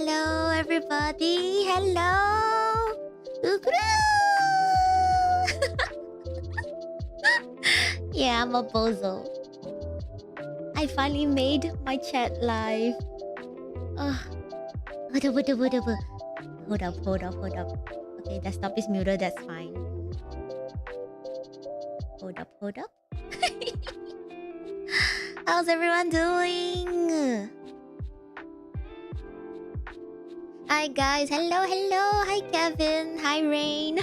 Hello, everybody. Hello. Yeah, I'm a bozo. I finally made my chat live. Hold up. Okay, desktop is muted. That's fine. Hold up. How's everyone doing? Hi guys, hello. Hi Kevin, hi Rain.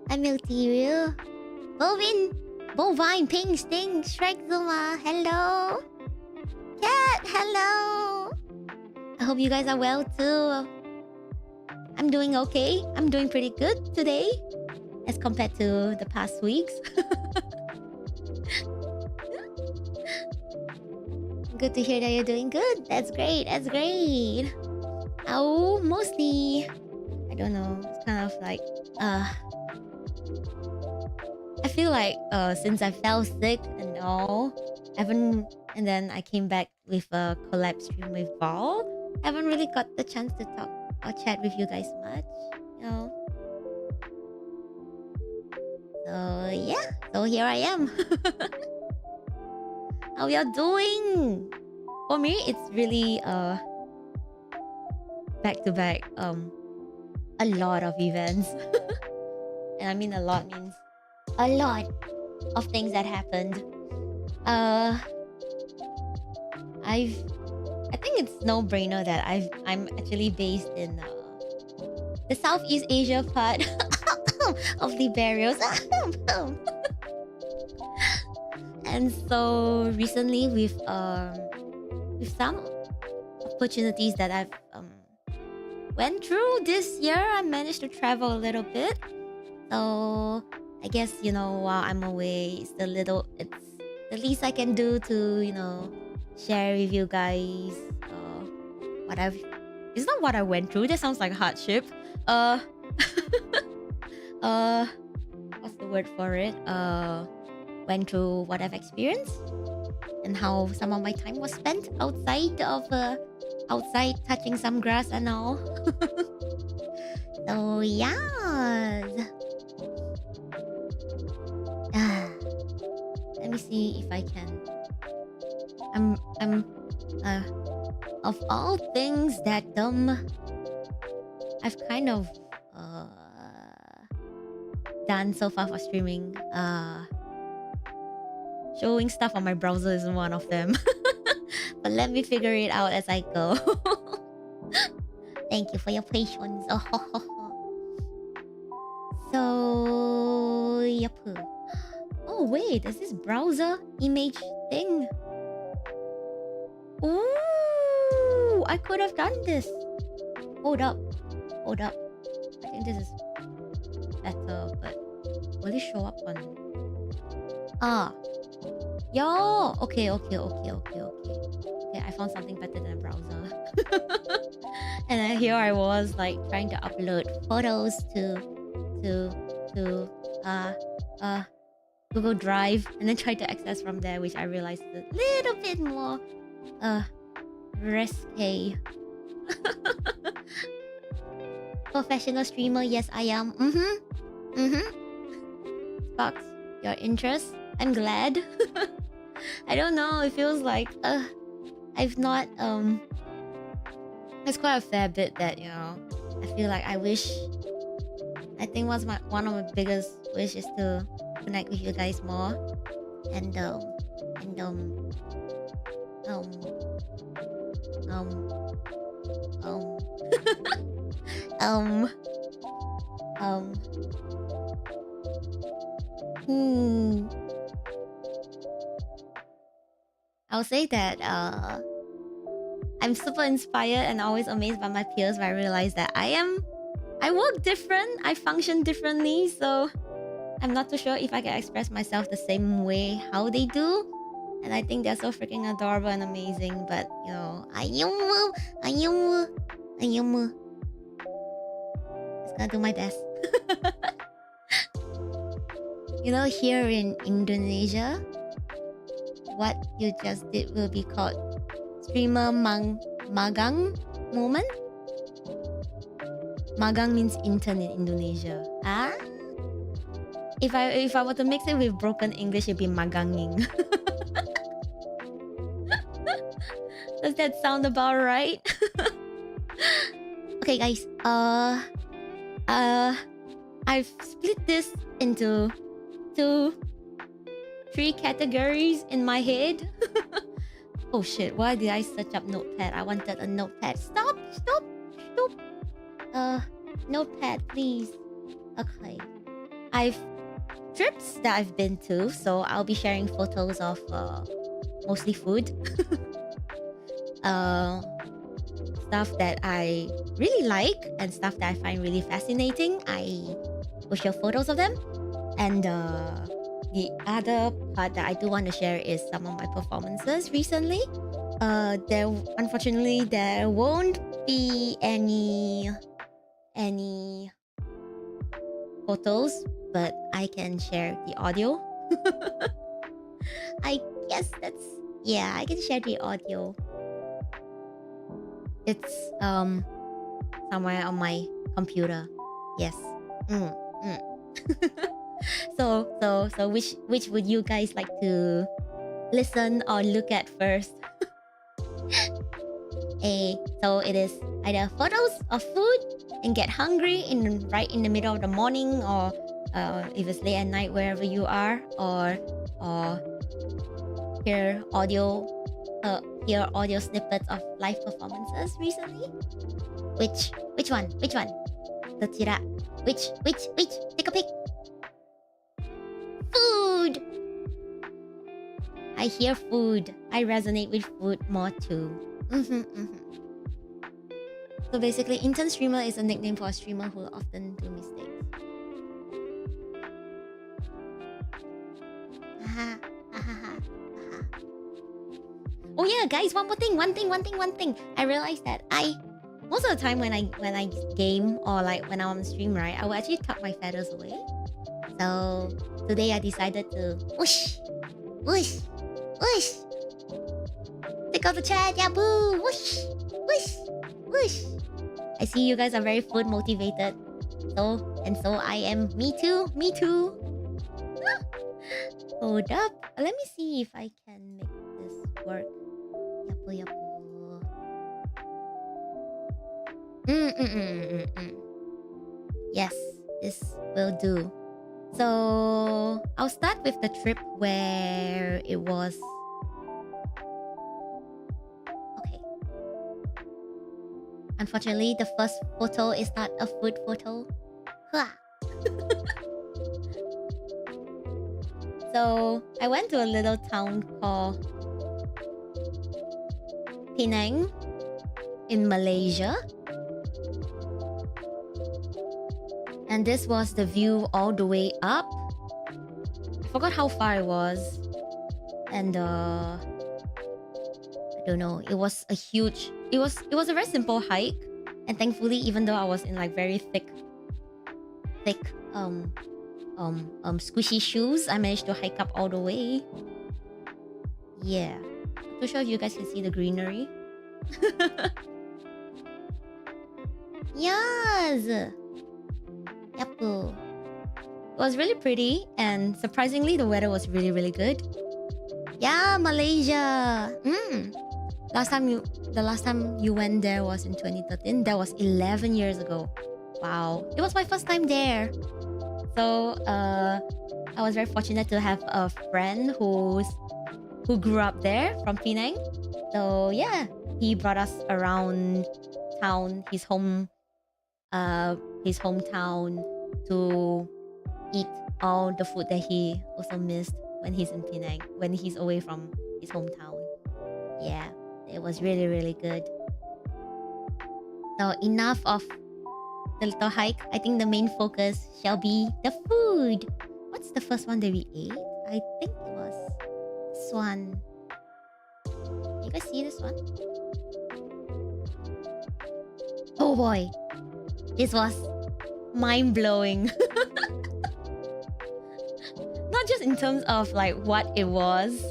I'm Milterial. Bovine, Ping, Sting, Shrek Zuma, hello. Cat, hello. I hope you guys are well too. I'm doing okay. I'm doing pretty good today as compared to the past weeks. Good to hear that you're doing good. That's great. Oh, mostly, I don't know. It's kind of like, I feel like since I fell sick and all, and then I came back with a collab stream with Ball. I haven't really got the chance to talk or chat with you guys much, you know. So yeah, so here I am. How y'all doing? For me, it's really back to back a lot of events. And I mean a lot means a lot of things that happened. I think it's no brainer that I'm actually based in the Southeast Asia part of the barriers. And so recently with some opportunities that I've went through this year, I managed to travel a little bit. So I guess, you know, while I'm away, it's the least I can do to, you know, share with you guys it's not what I went through. That sounds like a hardship. What's the word for it? Went through what I've experienced and how some of my time was spent outside touching some grass and all. So yeah. Let me see if I can. I'm of all things that I've kind of done so far for streaming, showing stuff on my browser isn't one of them. But let me figure it out as I go. Thank you for your patience. So yep. Oh wait, there's this browser image thing. Ooh, I could have done this. Hold up. I think this is better, but will it show up on? Yo. Okay. Okay, I found something better than a browser. And then here I was like trying to upload photos to Google Drive and then try to access from there, which I realized is a little bit more risque. Professional streamer, yes I am. Sparks your interest. I'm glad. I don't know, it feels like I've not it's quite a fair bit that, you know, I feel like I think one of my biggest wish is to connect with you guys more and I'll say that I'm super inspired and always amazed by my peers, but I realize that I work different, I function differently, so I'm not too sure if I can express myself the same way how they do. And I think they're so freaking adorable and amazing, but you know, I am just gonna do my best. You know, here in Indonesia, what you just did will be called streamer magang moment. Magang means intern in Indonesia. Ah? If I were to mix it with broken English, it'd be maganging. Does that sound about right? Okay, guys. I've split this into 3 categories in my head. Oh shit, why did I search up notepad? I wanted a notepad. Stop! Notepad, please. Okay. I've trips that I've been to, so I'll be sharing photos of mostly food. Stuff that I really like and stuff that I find really fascinating. I will share photos of them. And the other part that I do want to share is some of my performances recently. Unfortunately, there won't be any photos, but I can share the audio. I guess I can share the audio. It's somewhere on my computer. Yes. So which would you guys like to listen or look at first? So it is either photos of food and get hungry right in the middle of the morning, or if it's late at night wherever you are, or hear audio snippets of live performances recently. Which one? Tertira. Which? Take a pick. Food. I hear food. I resonate with food more too. So basically, intern streamer is a nickname for a streamer who often do mistakes. Oh yeah, guys, one thing. I realized that most of the time when I game or like when I'm on stream, right, I will actually tuck my feathers away. So today I decided to whoosh. Take out the chat, yeah, boo, whoosh. I see you guys are very food motivated. So I am. Me too. Hold up. Let me see if I can make this work. Yapu. Yes, this will do. So I'll start with the trip where it was. Okay. Unfortunately, the first photo is not a food photo. So I went to a little town called Penang in Malaysia. And this was the view all the way up. I forgot how far it was. And I don't know. It was a huge... It was a very simple hike. And thankfully, even though I was in like very thick squishy shoes, I managed to hike up all the way. Yeah. I'm not sure if you guys can see the greenery. Yes! Yep. It was really pretty, and surprisingly, the weather was really, really good. Yeah, Malaysia. The last time you went there was in 2013. That was 11 years ago. Wow. It was my first time there. So I was very fortunate to have a friend who grew up there from Penang. So yeah, he brought us around town, his hometown, to eat all the food that he also missed when he's in Penang, when he's away from his hometown. Yeah, it was really, really good. So enough of the little hike. I think the main focus shall be the food. What's the first one that we ate? I think it was this one. You guys see this one? Oh boy, this was mind-blowing. Not just in terms of like what it was.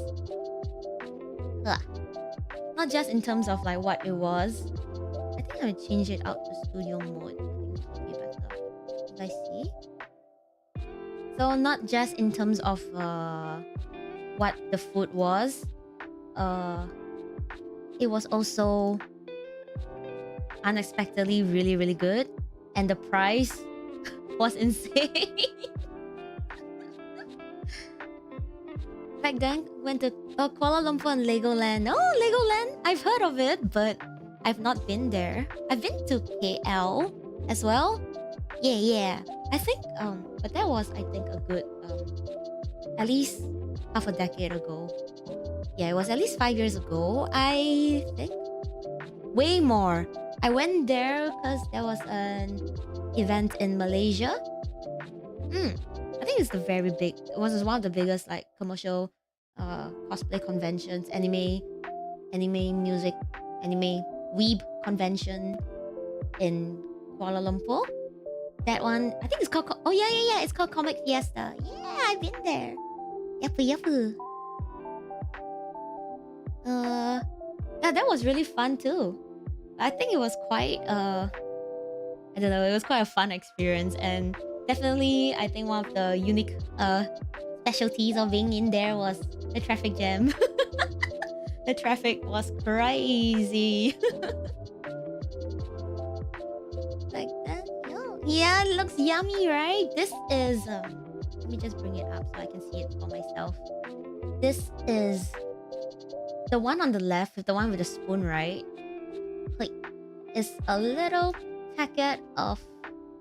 Not just in terms of like what it was. I think I would change it out to studio mode. did I see? So not just in terms of what the food was, it was also unexpectedly really, really good. And the price was insane. Back then, went to Kuala Lumpur and Legoland. Oh, Legoland! I've heard of it, but I've not been there. I've been to KL as well. Yeah. I think, but that was, I think, a good, at least half a decade ago. Yeah, it was at least 5 years ago, I think. Way more. I went there because there was an event in Malaysia. I think it's it was one of the biggest like commercial cosplay conventions, anime music, anime weeb convention in Kuala Lumpur. That one, I think it's called, oh yeah, it's called Comic Fiesta. Yeah, I've been there. Yappu. Yeah, that was really fun too. I think it was quite I don't know, it was quite a fun experience, and definitely I think one of the unique specialties of being in there was the traffic jam. The traffic was crazy. Like that. Yeah, it looks yummy, right? This is let me just bring it up so I can see it for myself. This is the one on the left, the one with the spoon, right? Like, it's a little packet of...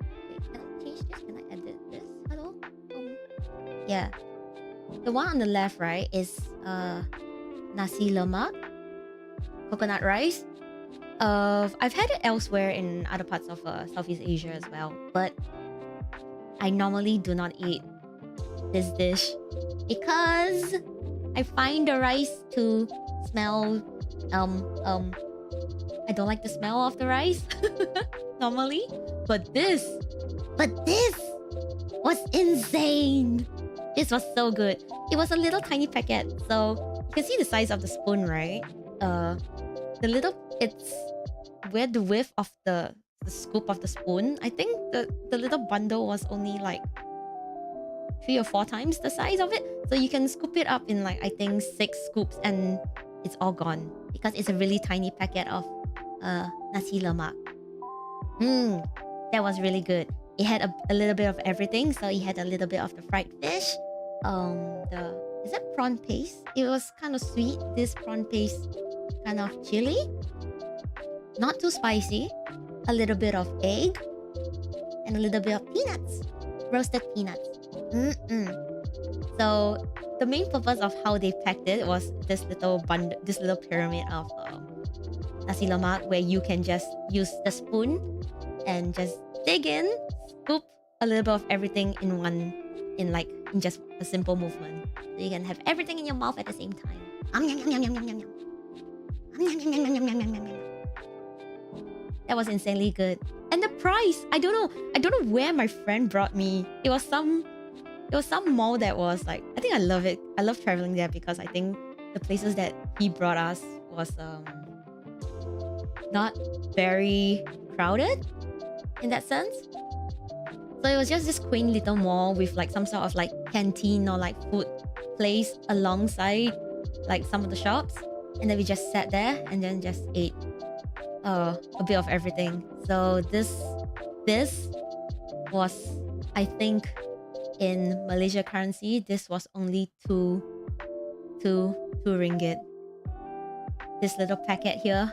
Wait, can I change this? Can I edit this? Hello? Yeah. The one on the left, right, is nasi lemak, coconut rice. I've had it elsewhere in other parts of Southeast Asia as well, but I normally do not eat this dish because I find the rice to smell I don't like the smell of the rice normally, but this was insane. This was so good. It was a little tiny packet, so you can see the size of the spoon, right? It's where the width of the scoop of the spoon. I think the little bundle was only like 3 or 4 times the size of it, so you can scoop it up in like, I think 6 scoops and it's all gone because it's a really tiny packet of nasi lemak. That was really good. It had a little bit of everything. So it had a little bit of the fried fish, is that prawn paste? It was kind of sweet, this prawn paste kind of chili, not too spicy, a little bit of egg, and a little bit of peanuts, roasted peanuts. So the main purpose of how they packed it was this little pyramid of nasi lemak, where you can just use the spoon and just dig in, scoop a little bit of everything in just a simple movement. So you can have everything in your mouth at the same time. That was insanely good. And the price, I don't know where my friend brought me. It was some mall that was like, I think I love it. I love traveling there because I think the places that he brought us was not very crowded in that sense. So it was just this quaint little mall with like some sort of like canteen or like food place alongside like some of the shops, and then we just sat there and then just ate a bit of everything. So this was, I think, in Malaysia currency, this was only 2 ringgit. This little packet here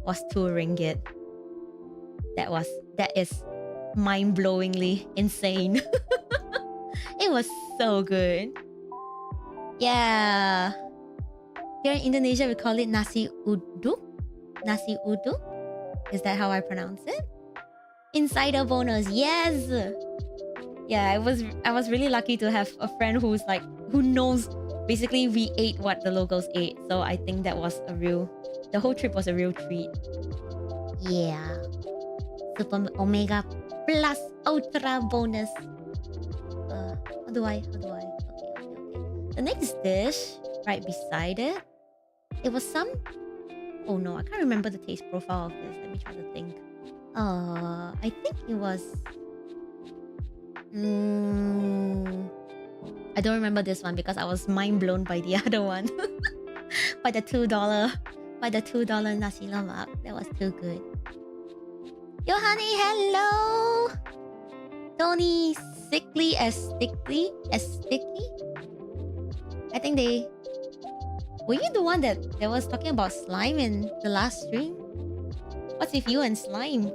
was 2 ringgit. That is mind-blowingly insane. It was so good. Yeah. Here in Indonesia, we call it nasi uduk. Nasi uduk. Is that how I pronounce it? Insider bonus. Yes. Yeah, I was really lucky to have a friend who knows. Basically, we ate what the locals ate. So I think that was the whole trip was a real treat. Yeah. Super Omega Plus Ultra bonus. How do I? Okay. The next dish, right beside it, it was some... Oh no, I can't remember the taste profile of this. Let me try to think. I think it was... I don't remember this one because I was mind blown by the other one. by the $2 nasi lemak. That was too good. Yo, honey, hello. Tony, sickly as sticky. I think they... Were you the one that was talking about slime in the last stream? What's with you and slime?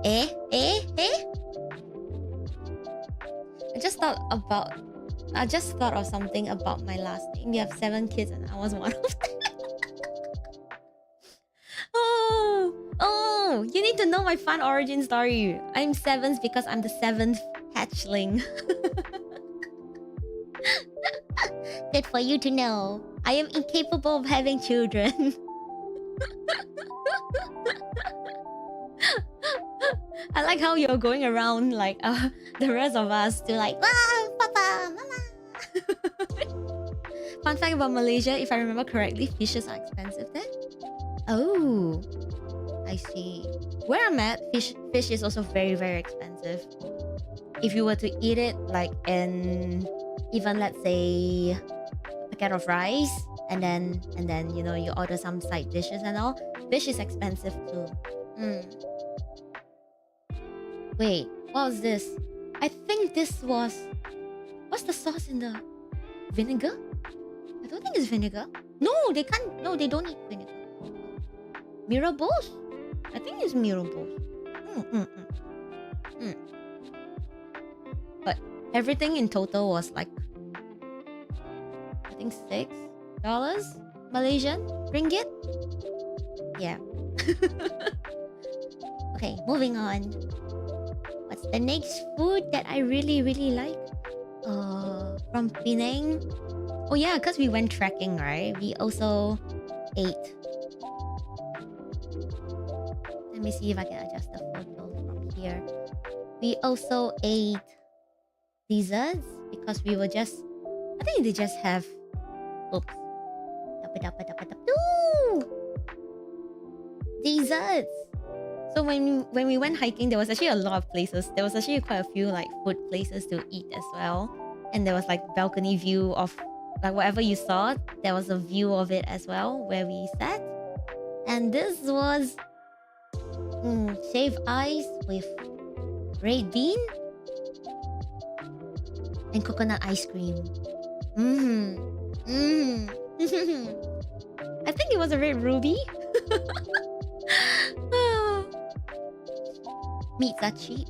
eh? I just thought of something about my last name. You have 7 kids and I was one of them. Oh, you need to know my fun origin story. I'm 7th because I'm the 7th hatchling. Good for you to know. I am incapable of having children. I like how you're going around like the rest of us to like, wow, papa, mama. Fun fact about Malaysia, if I remember correctly, fishes are expensive there. Oh, I see. Where I'm at, fish is also very, very expensive. If you were to eat it like in even let's say a packet of rice and then you know you order some side dishes and all, fish is expensive too. Wait, what was this? I think this was... What's the sauce in the... Vinegar? I don't think it's vinegar. No, they can't... No, they don't eat vinegar. Mirabos? I think it's mirabos. But everything in total was like... I think $6 Malaysian ringgit? Yeah. Okay, moving on. What's the next food that I really, really like? From Penang. Oh yeah, because we went trekking, right? We also ate. Let me see if I can adjust the photo from here. We also ate desserts because we were just... I think they just have... Oops. Desserts! So when we went hiking, there was actually a lot of places. There was actually quite a few like food places to eat as well. And there was like balcony view of like whatever you saw. There was a view of it as well where we sat. And this was shaved ice with red bean and coconut ice cream. I think it was a red ruby. Meats are cheap.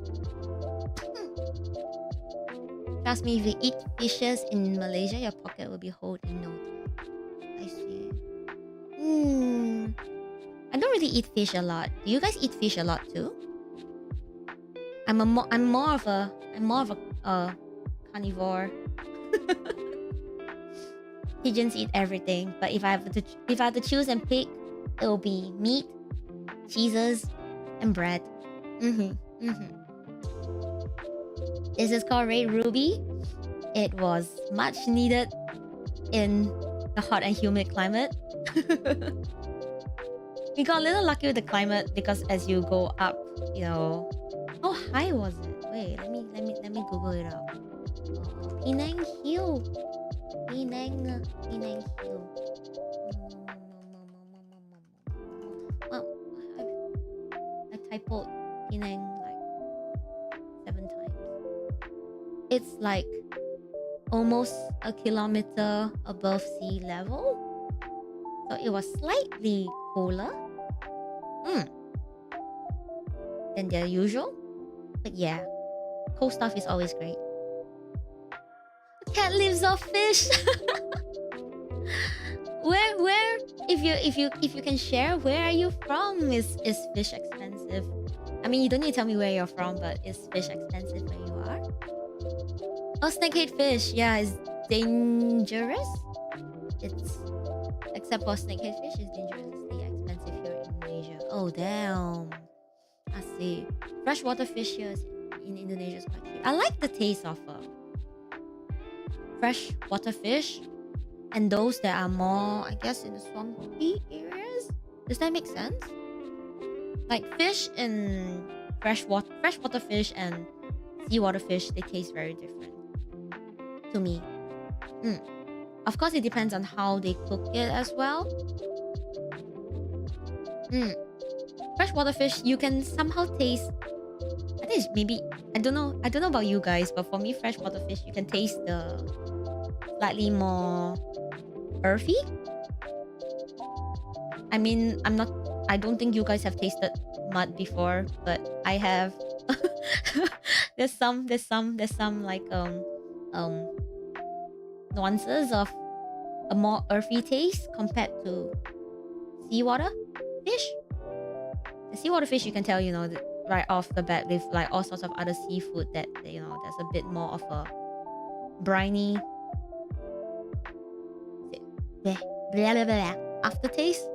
Trust me, if you eat fishes in Malaysia, your pocket will be whole in no time. I see. I don't really eat fish a lot. Do you guys eat fish a lot too? I'm more of a carnivore. Pigeons eat everything, but if I have to choose and pick, it will be meat, cheeses, and bread. This is called Red Ruby. It was much needed in the hot and humid climate. We got a little lucky with the climate because as you go up, you know, how high was it? Wait, let me Google it up. Penang Hill. Penang Hill. Well, I typoed Penang like 7 times. It's like almost a kilometer above sea level. So it was slightly cooler than the usual. But yeah, cold stuff is always great. The cat lives off fish. Where if you can share, where are you from? Is fish expensive? I mean, you don't need to tell me where you're from, but is fish expensive where you are? Oh, snakehead fish. Yeah, it's dangerous. It's except for snakehead fish, it's dangerously expensive here in Indonesia. Oh damn. I see. Freshwater fish here in Indonesia is quite cheap. I like the taste of freshwater fish and those that are more, I guess, in the swampy areas. Does that make sense? Like fish in freshwater fish and seawater fish, they taste very different to me. Of course, it depends on how they cook it as well. Freshwater fish, you can somehow taste. I think it's maybe, I don't know about you guys, but for me, freshwater fish, you can taste the slightly more earthy. I mean, I don't think you guys have tasted mud before, but I have. there's some like nuances of a more earthy taste compared to seawater fish. The seawater fish, you can tell, right off the bat with like all sorts of other seafood that, there's a bit more of a briny aftertaste.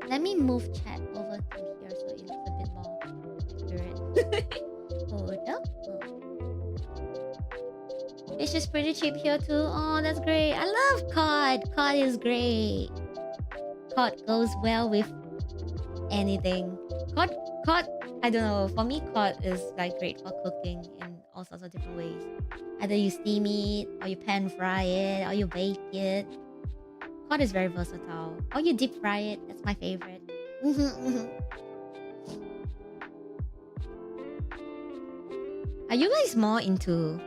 Let me move chat over to here so it looks a bit more accurate. Hold up. Fish is pretty cheap here too. Oh, that's great. I love cod. Cod is great. Cod goes well with anything. Cod, I don't know. For me, cod is like great for cooking in all sorts of different ways. Either you steam it, or you pan fry it, or you bake it. Cod is very versatile. Or you deep fry it. That's my favorite. Are you guys more into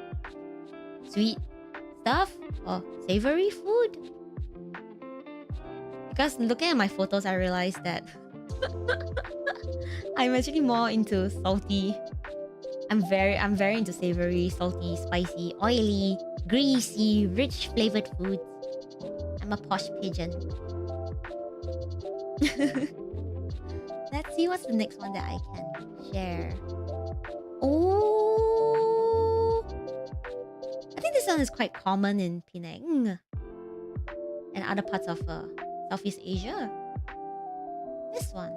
sweet stuff or savory food? Because looking at my photos, I realized that I'm actually more into salty. I'm very into savory, salty, spicy, oily, greasy, rich flavored foods. I'm a posh pigeon. Let's see what's the next one that I can share. Oh, I think this one is quite common in Penang and other parts of Southeast Asia. This one.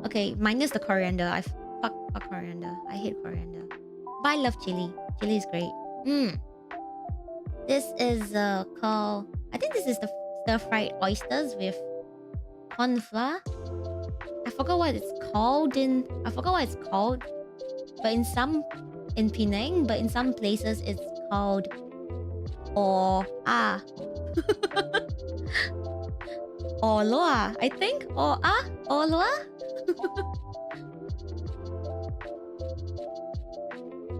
Okay, minus the coriander. I fuck coriander. I hate coriander. But I love chili. Chili is great. This is called... I think this is the stir-fried oysters with corn flour. I forgot what it's called but in Penang, but in some places it's called Oloa, I think. Oloa.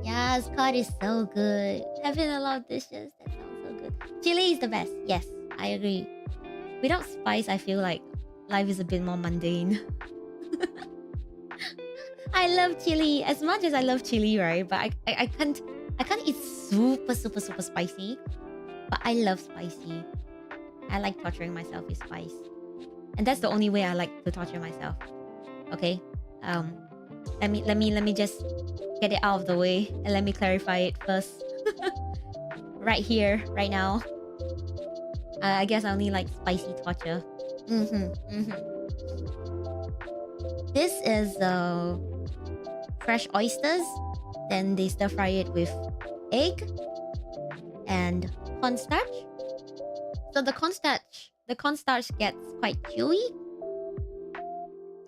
Yes, cod is so good. Having a lot of dishes, that sounds so good. Chili is the best. Yes, I agree. Without spice, I feel like life is a bit more mundane. I love chili as much as I love chili, right? But I can't eat super spicy. But I love spicy. I like torturing myself with spice. And that's the only way I like to torture myself. Okay? Let me just get it out of the way and let me clarify it first. Right here, right now. I guess I only like spicy torture. This is fresh oysters. Then they stir fry it with egg and cornstarch. So the cornstarch gets quite chewy.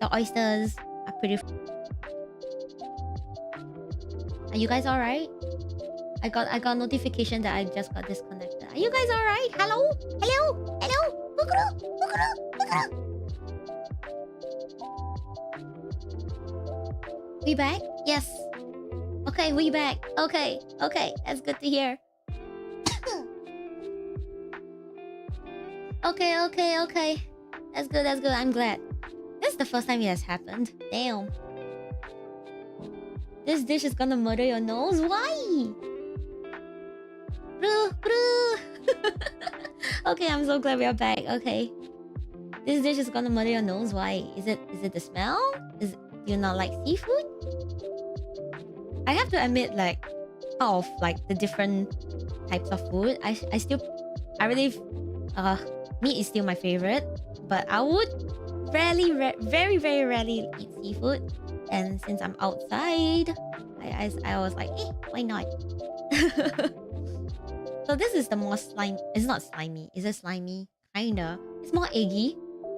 The oysters are pretty... Are you guys alright? I got notification that I just got disconnected. Are you guys alright? Hello? We back? Yes. Okay, we back. Okay. That's good to hear. Okay. That's good. I'm glad. This is the first time it has happened. Damn. This dish is gonna murder your nose? Why? Okay, I'm so glad we are back. Okay. This dish is gonna murder your nose? Why? Is it the smell? Do you not like seafood? I have to admit, like, out of like the different types of food, I really meat is still my favorite, but I would very rarely eat seafood. And since I'm outside, I was like, why not? So this is the more slime. It's not slimy. Is it slimy? kinda. It's more eggy,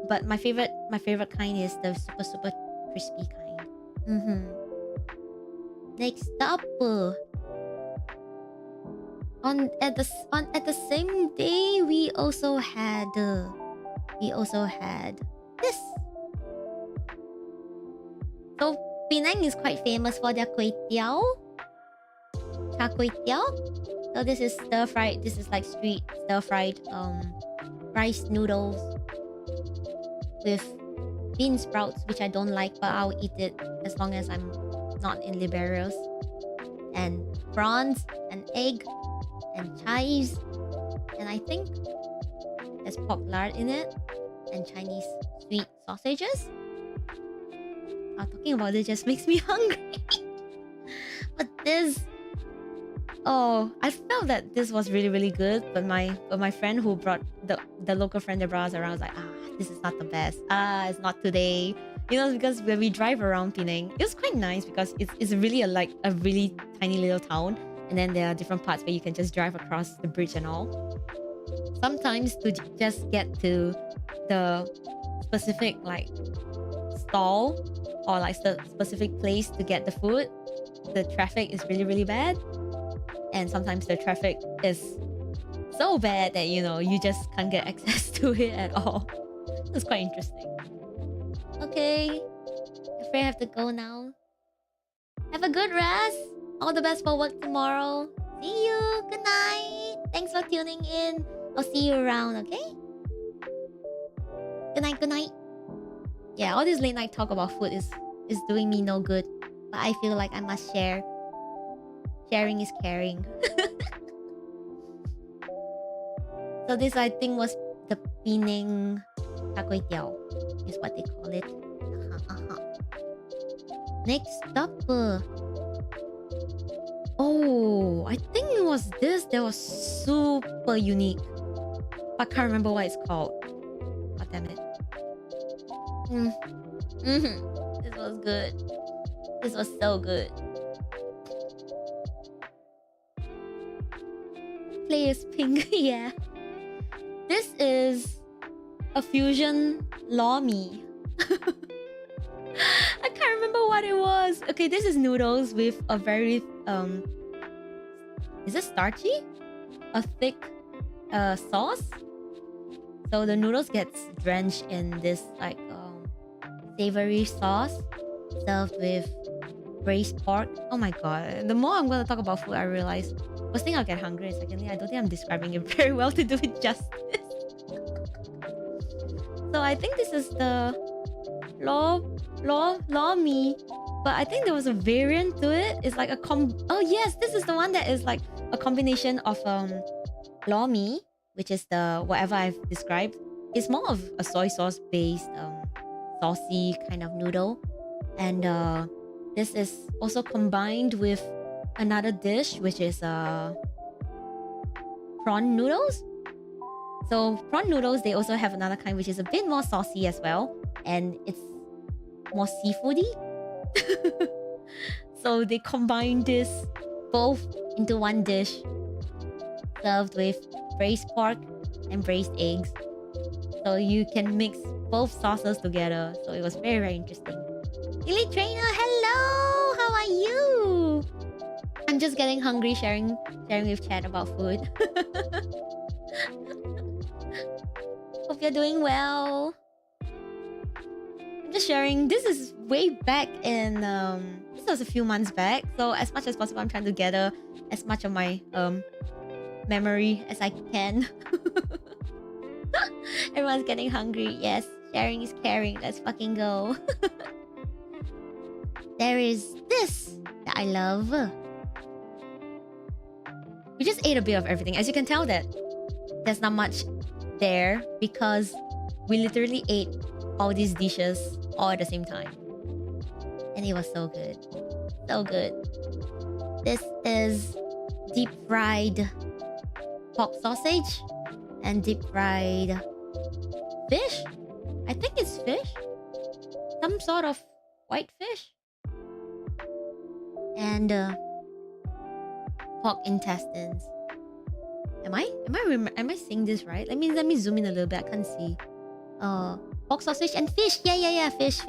but my favorite kind is the super crispy kind. Next up, at the same day, we also had this. So Penang is quite famous for their kway teow, char kway teow. So this is stir fried. This is like street stir fried rice noodles with bean sprouts, which I don't like, but I'll eat it as long as I'm not in Liberos. And prawns and egg and chives, and I think there's pork lard in it, and Chinese sweet sausages. Talking about it just makes me hungry. But this, I felt that this was really good. But my friend who brought the local friend that brought us around was like, this is not the best. It's not today. You know, because when we drive around Penang, it was quite nice because it's really a really tiny little town, and then there are different parts where you can just drive across the bridge and all. Sometimes to just get to the specific like stall or like the specific place to get the food, the traffic is really bad, and sometimes the traffic is so bad that you just can't get access to it at all. It's quite interesting. Okay, afraid I have to go now. Have a good rest. All the best for work tomorrow. See you. Good night. Thanks for tuning in. I'll see you around, okay? Good night, good night. Yeah, all this late night talk about food is doing me no good. But I feel like I must share. Sharing is caring. So this, I think, was the Penang char kway teow, is what they call it. Next up, I think it was this that was super unique. I can't remember what it's called. God damn it. This was good. This was so good. Play is pink. Yeah. This is a fusion lor-mee. I can't remember what it was. Okay, this is noodles with a very is it starchy? A thick sauce. So the noodles gets drenched in this like savory sauce served with braised pork. Oh my god. The more I'm gonna talk about food, I realize first thing I'll get hungry, and secondly, I don't think I'm describing it very well to do it justice. So I think this is the lor-mee, but I think there was a variant to it. It's like a oh yes, this is the one that is like a combination of lor-mee, which is the whatever I've described. It's more of a soy sauce based saucy kind of noodle, and this is also combined with another dish, which is prawn noodles. So prawn noodles, they also have another kind which is a bit more saucy as well, and it's more seafoody. So they combine this both into one dish, served with braised pork and braised eggs. So you can mix both sauces together. So it was very interesting. Elite Trainer, hello! How are you? I'm just getting hungry sharing with chat about food. Hope you're doing well. I'm just sharing. This is way back in this was a few months back. So as much as possible, I'm trying to gather as much of my memory as I can. Everyone's getting hungry. Yes, sharing is caring. Let's fucking go. There is this that I love. We just ate a bit of everything. As you can tell that there's not much there because we literally ate all these dishes all at the same time. And it was so good. So good. This is deep fried pork sausage and deep fried fish. I think it's fish. Some sort of white fish. And pork intestines. Am I saying this right? Let me zoom in a little bit. I can't see. Pork sausage and fish. Yeah. Fish.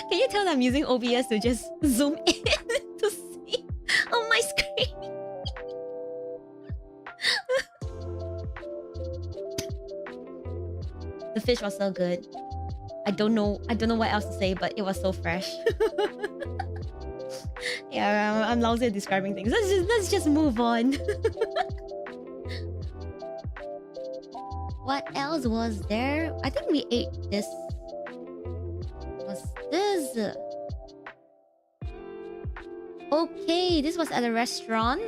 Can you tell that I'm using OBS to just zoom in to see on my screen? The fish was so good. I don't know what else to say, but it was so fresh. Yeah, I'm lousy at describing things. Let's just move on. What else was there? I think we ate this. What's this? Okay, this was at a restaurant.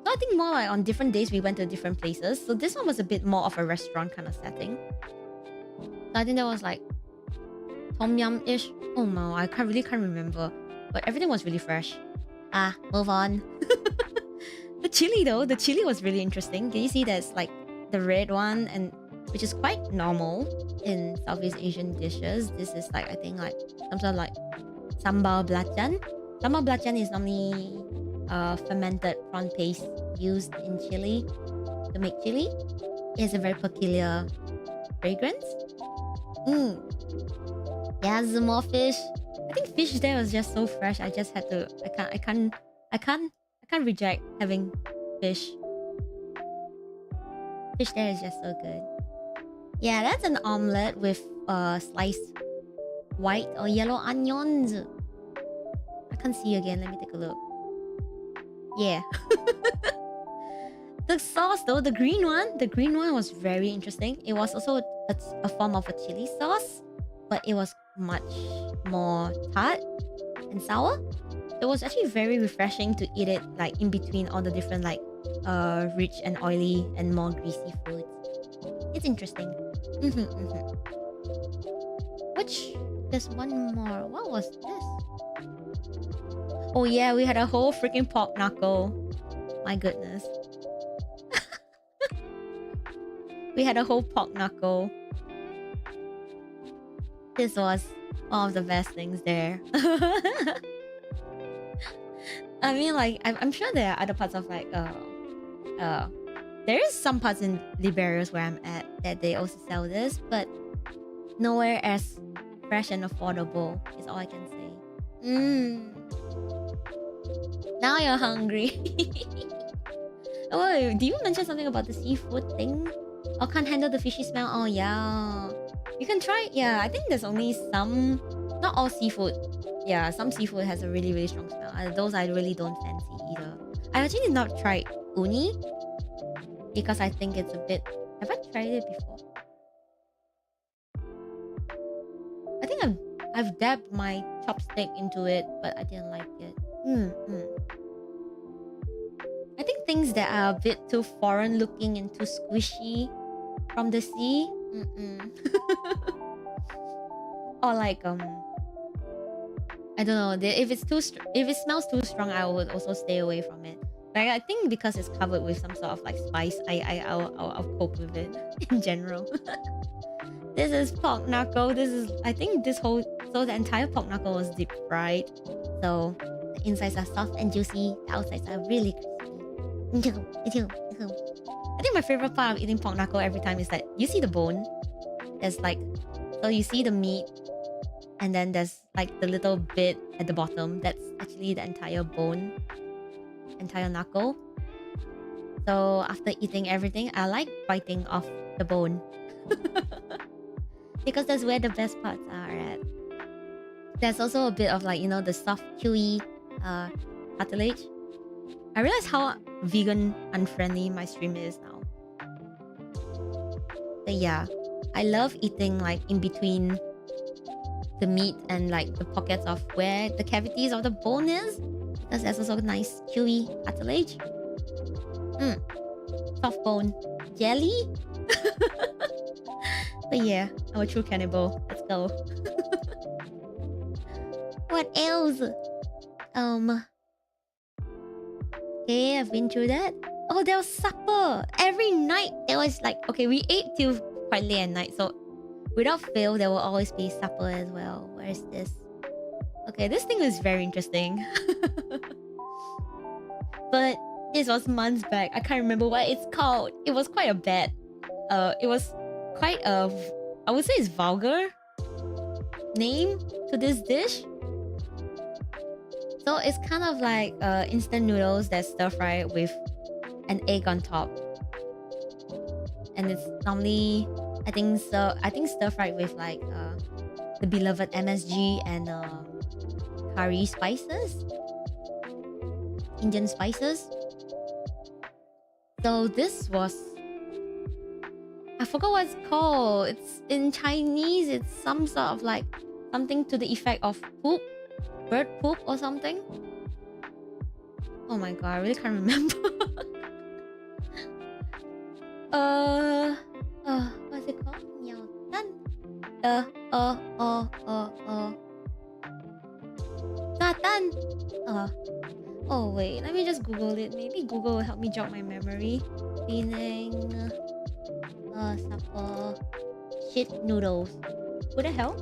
So I think more like on different days we went to different places. So this one was a bit more of a restaurant kind of setting. So I think that was like tom yum-ish. Oh no, I really can't remember. But everything was really fresh. Move on. The chili though, the chili was really interesting. Can you see there's like the red one, and which is quite normal in Southeast Asian dishes. This is like, I think like some sort of like sambal belacan. Sambal belacan is normally fermented prawn paste used in chili to make chili. It has a very peculiar fragrance. Yeah, some more fish. I think fish there was just so fresh. I just had to. I can't reject having fish. Fish there is just so good. Yeah, that's an omelette with sliced white or yellow onions. I can't see again. Let me take a look. Yeah. The sauce though, the green one was very interesting. It was also a form of a chili sauce, but it was much more tart and sour. It was actually very refreshing to eat it like in between all the different like rich and oily and more greasy foods. It's interesting. Which there's one more. What was this? Oh yeah, we had a whole freaking pork knuckle. My goodness. We had a whole pork knuckle. This was one of the best things there. I mean, like, I'm sure there are other parts of like there is some parts in Liberia's where I'm at that they also sell this, but nowhere as fresh and affordable is all I can say. Now you're hungry. Oh, do you mention something about the seafood thing? Oh, can't handle the fishy smell? Oh yeah. You can try, yeah, I think there's only some, not all seafood. Yeah, some seafood has a really, really strong smell. Those I really don't fancy either. I actually did not try uni because I think it's a bit... Have I tried it before? I think I've dabbed my chopstick into it, but I didn't like it. I think things that are a bit too foreign looking and too squishy from the sea. Or like I don't know. If it smells too strong, I would also stay away from it. Like I think because it's covered with some sort of like spice, I'll cope with it in general. This is pork knuckle. I think the entire pork knuckle was deep fried. So the insides are soft and juicy. The outsides are really crispy. I think my favorite part of eating pork knuckle every time is that you see the bone. There's like, so you see the meat, and then there's like the little bit at the bottom. That's actually the entire bone, entire knuckle. So after eating everything, I like biting off the bone. Because that's where the best parts are at. There's also a bit of like, you know, the soft, chewy cartilage. I realize how vegan unfriendly my stream is now. But yeah, I love eating like in between the meat and like the pockets of where the cavities of the bone is, because there's also nice chewy cartilage. Soft bone jelly. But yeah, I'm a true cannibal. Let's go. What else? Okay, I've been through that. Oh, there was supper. Every night there was like, okay, we ate till quite late at night, so without fail there will always be supper as well. Where is this? Okay, this thing is very interesting. But this was months back. I can't remember what it's called. It was quite a bad. It was quite a. I would say it's vulgar name to this dish. So it's kind of like instant noodles that stir fry with an egg on top, and it's normally I think stir fried with like the beloved MSG and curry spices, Indian spices. So this was, I forgot what it's called. It's in Chinese. It's some sort of like something to the effect of poop, bird poop or something. Oh my god, I really can't remember. What's it called? Niao tan. Zatan. Oh wait, let me just Google it. Maybe Google will help me jog my memory. Penang supper shit noodles. Would it help?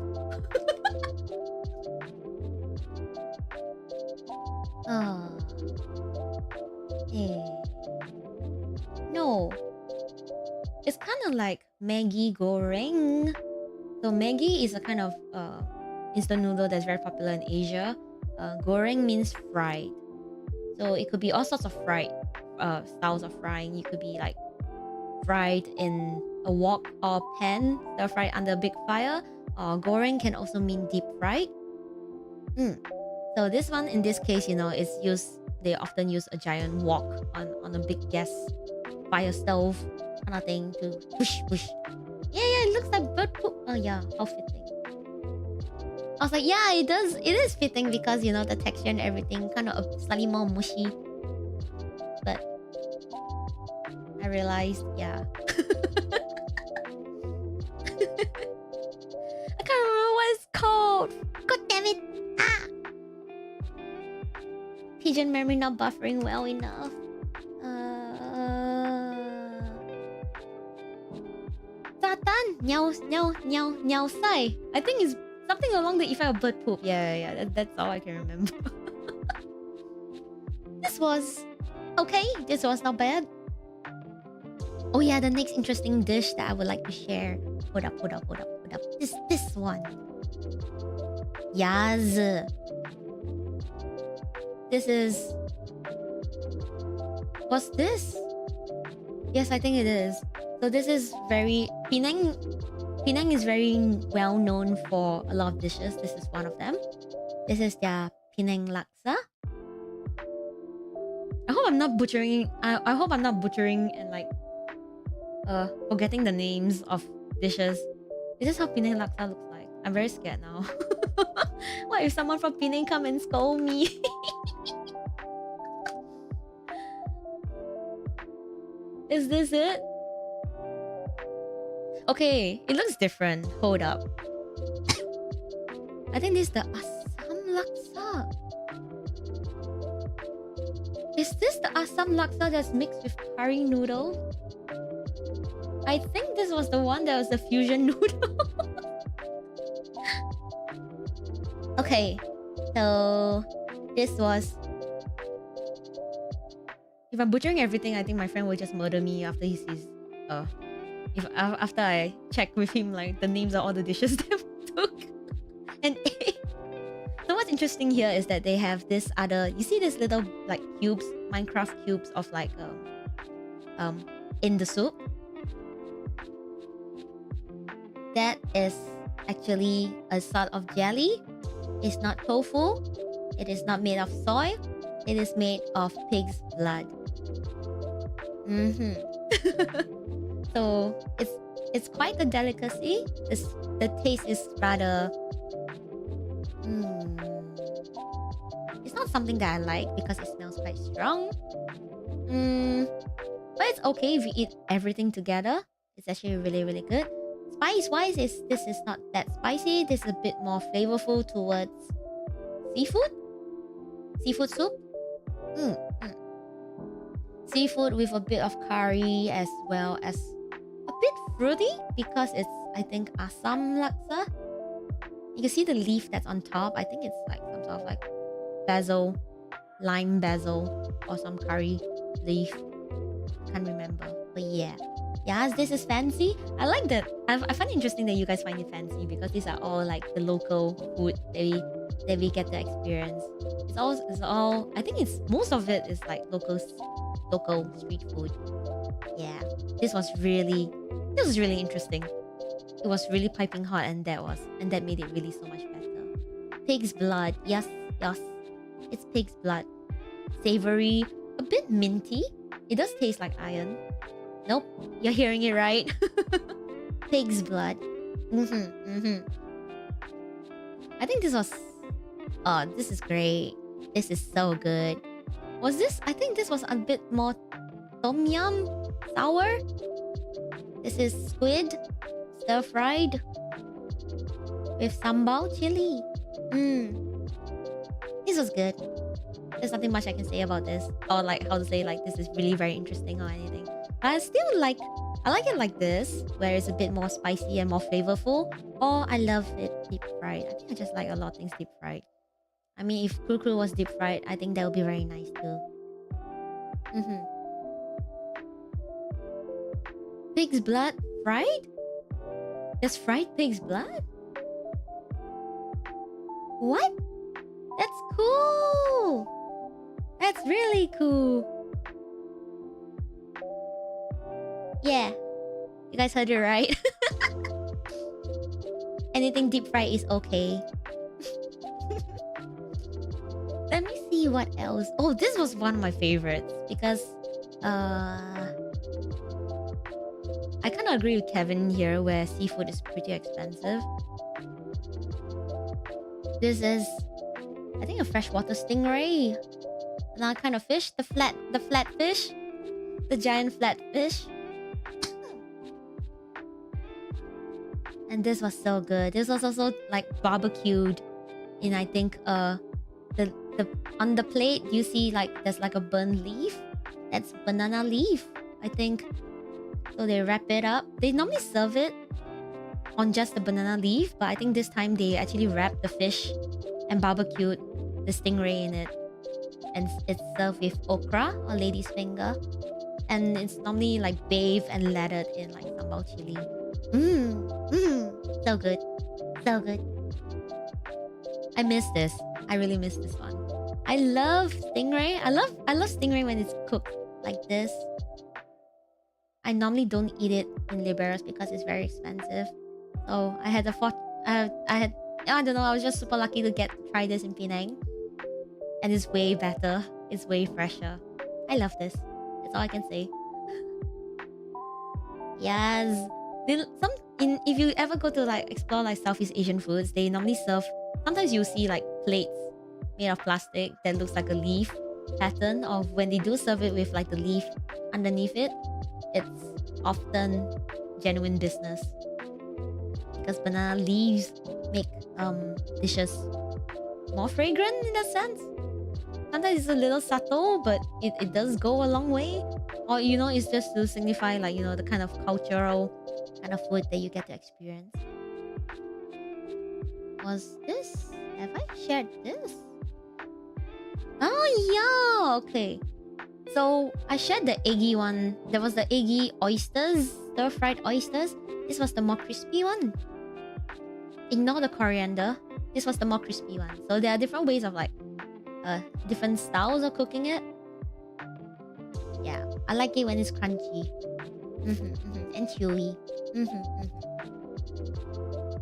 No. It's kind of like Maggi goreng. So Maggi is a kind of instant noodle that's very popular in Asia. Goreng means fried. So it could be all sorts of fried styles of frying. You could be like fried in a wok or pan, stir fried under a big fire. Or goreng can also mean deep fried. So this one, in this case, you know, is used. They often use a giant wok on a big gas fire stove kind of thing to push. Yeah, it looks like bird poop. Oh yeah, how fitting. I was like, yeah, it does. It is fitting because, you know, the texture and everything kind of slightly more mushy. But I realized, yeah. I can't remember what it's called. God damn it. Pigeon memory not buffering well enough. Zatan, Nyao sai. I think it's something along the effect of bird poop. Yeah. That's all I can remember. This was okay. This was not bad. Oh yeah, the next interesting dish that I would like to share. Hold up. This one. Yaz. This is... What's this? Yes, I think it is. So this is very... Penang is very well known for a lot of dishes. This is one of them. This is their Penang laksa. I hope I'm not butchering... I hope I'm not butchering and like... forgetting the names of dishes. This is how Penang laksa looks like. I'm very scared now. What if someone from Penang come and scold me? Is this it? Okay, it looks different. Hold up. I think this is the Assam laksa. Is this the Assam laksa that's mixed with curry noodle? I think this was the one that was the fusion noodle. Okay, so this was... If I'm butchering everything, I think my friend will just murder me after he sees... after I check with him like the names of all the dishes that we took and ate. So what's interesting here is that they have this other... You see this little like cubes, Minecraft cubes of like in the soup? That is actually a sort of jelly. It's not tofu. It is not made of soy. It is made of pig's blood. So it's quite a delicacy. The taste is rather... It's not something that I like because it smells quite strong. But it's okay if you eat everything together. It's actually really, really good. Spice-wise, this is not that spicy. This is a bit more flavorful towards seafood. Seafood soup. Seafood with a bit of curry as well as a bit fruity because it's, I think, Assam laksa. You can see the leaf that's on top. I think it's like some sort of like basil lime basil or some curry leaf. Can't remember, but yeah. Yes, this is fancy. I like that. I find it interesting that you guys find it fancy because these are all like the local food that we get to experience. It's all. I think it's most of it is like local street food. Yeah, this was really interesting. It was really piping hot, and that made it really so much better. Pig's blood. Yes, it's pig's blood. Savory, a bit minty. It does taste like iron. Nope, you're hearing it right. Pig's blood. I think this was... Oh, this is great. This is so good. Was this... I think this was a bit more tom yum sour. This is squid stir-fried with sambal chili. This was good. There's nothing much I can say about this, or like how to say like this is really very interesting or anything. But I still like... I like it like this, where it's a bit more spicy and more flavorful. Or I love it deep fried. I think I just like a lot of things deep fried. I mean, if kru was deep fried, I think that would be very nice too. Pig's blood fried? There's fried pig's blood? What? That's cool! That's really cool. Yeah. You guys heard it right. Anything deep fried is okay. Let me see what else. Oh, this was one of my favorites because I kind of agree with Kevin here where seafood is pretty expensive. This is, I think, a freshwater stingray. Another kind of fish, the flatfish, the giant flatfish. And this was so good. This was also like barbecued in, I think, the on the plate you see like there's like a burnt leaf. That's banana leaf, I think. So they wrap it up. They normally serve it on just the banana leaf, but I think this time they actually wrapped the fish and barbecued the stingray in it. And it's served with okra or lady's finger. And it's normally like bathed and lathered in like sambal chili. So good. So good. I miss this. I really miss this one. I love stingray. I love stingray when it's cooked like this. I normally don't eat it in Liberos because it's very expensive. So I had I don't know, I was just super lucky to try this in Penang. And it's way better. It's way fresher. I love this. That's all I can say. Yes. If you ever go to like explore like Southeast Asian foods, they normally serve... Sometimes you'll see like plates made of plastic that looks like a leaf pattern. Or when they do serve it with like the leaf underneath it, it's often genuine business. Because banana leaves make dishes more fragrant in a sense. Sometimes it's a little subtle, but it does go a long way. Or, you know, it's just to signify like, you know, the kind of cultural kind of food that you get to experience. Was this? Have I shared this? Oh, yeah! Okay. So, I shared the eggy one. There was the eggy oysters, stir-fried oysters. This was the more crispy one. Ignore the coriander. This was the more crispy one. So, there are different ways of like different styles of cooking it. Yeah, I like it when it's crunchy and chewy.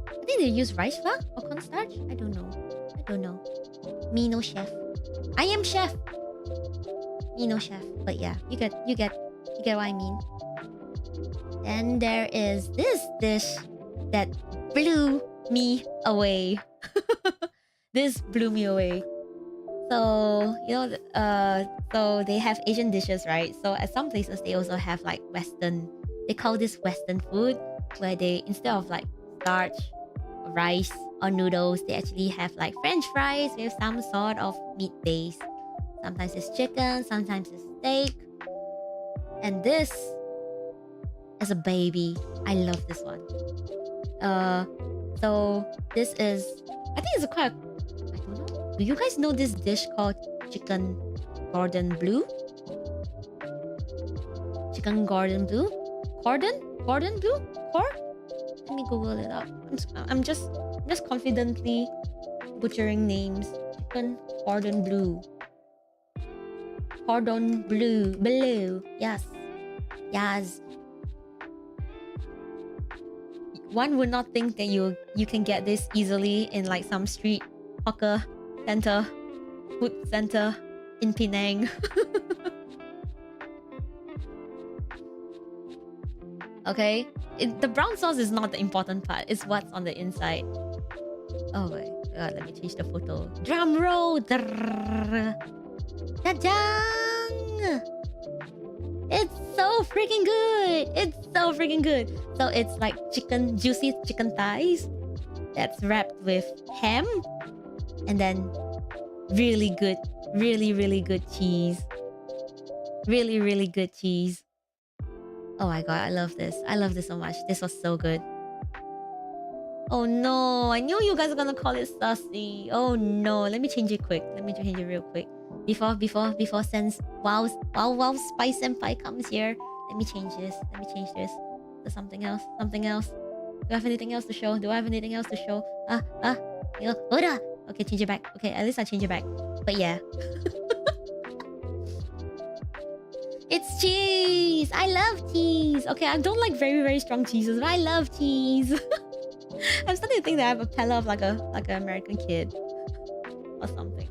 I think they use rice flour or cornstarch. I don't know. Me no chef. I am chef. Me no chef. But yeah, you get what I mean. Then there is this dish that blew me away. This blew me away. So, you know, so they have Asian dishes, right? So at some places, they also have like Western. They call this Western food, where they, instead of like starch, rice, or noodles, they actually have like French fries with some sort of meat base. Sometimes it's chicken, sometimes it's steak. And this is a baby. I love this one. So this is, I think it's quite... I don't know. Do you guys know this dish called chicken Gordon Blue. Chicken Gordon Blue? Gordon Blue? Let me Google it up. I'm just confidently butchering names. Chicken Gordon Blue. Cordon Blue. Yes. One would not think that you can get this easily in like some street hawker center, food center in Penang. Okay, the brown sauce is not the important part. It's what's on the inside. Oh my god, let me change the photo. Drum roll. Ta-dang! It's so freaking good. So it's like juicy chicken thighs that's wrapped with ham and then really good cheese. Really good cheese. Oh my god, I love this. I love this so much. This was so good. Oh no, I knew you guys were gonna call it saucy. Oh no, let me change it quick. Let me change it real quick. Before since wow Spice Senpai comes here. Let me change this to something else. Do I have anything else to show? Okay, change it back. Okay, at least I change it back. But yeah. It's cheese. I love cheese. Okay, I don't like very strong cheeses, but I love cheese. I'm starting to think that I have a palate of like an American kid or something.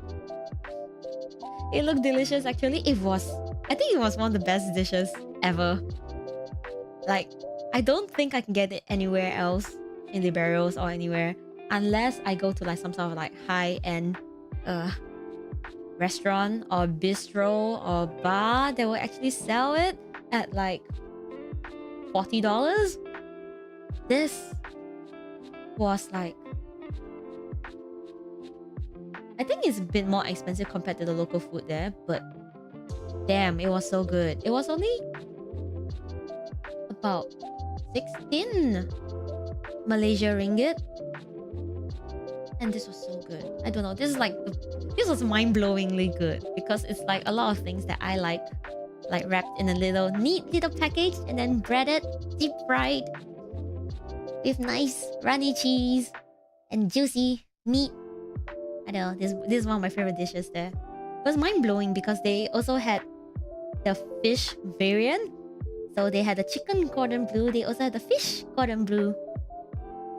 It looked delicious. Actually, I think it was one of the best dishes ever. Like, I don't think I can get it anywhere else in the barrels or anywhere unless I go to like some sort of like high-end restaurant or bistro or bar that will actually sell it at like $40. This was like, I think it's a bit more expensive compared to the local food there, but damn, it was so good. It was only about 16 Malaysia ringgit. And this was so good. I don't know. This was mind-blowingly good because it's like a lot of things that I like wrapped in a neat little package and then breaded, deep fried with nice runny cheese and juicy meat. I don't know. This is one of my favorite dishes there. It was mind-blowing because they also had the fish variant. So they had the chicken cordon bleu. They also had the fish cordon bleu.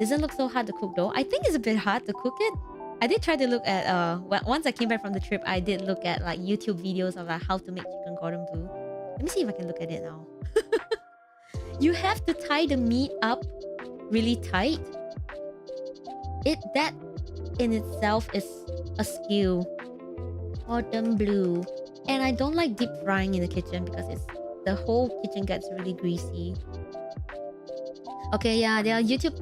Doesn't look so hard to cook though. I think it's a bit hard to cook it. I did try to look at once I came back from the trip, I did look at like YouTube videos of like how to make chicken cordon bleu. Let me see if I can look at it now. You have to tie the meat up really tight. That in itself is a skill. Cordon bleu. And I don't like deep frying in the kitchen because the whole kitchen gets really greasy. Okay, yeah, there are YouTube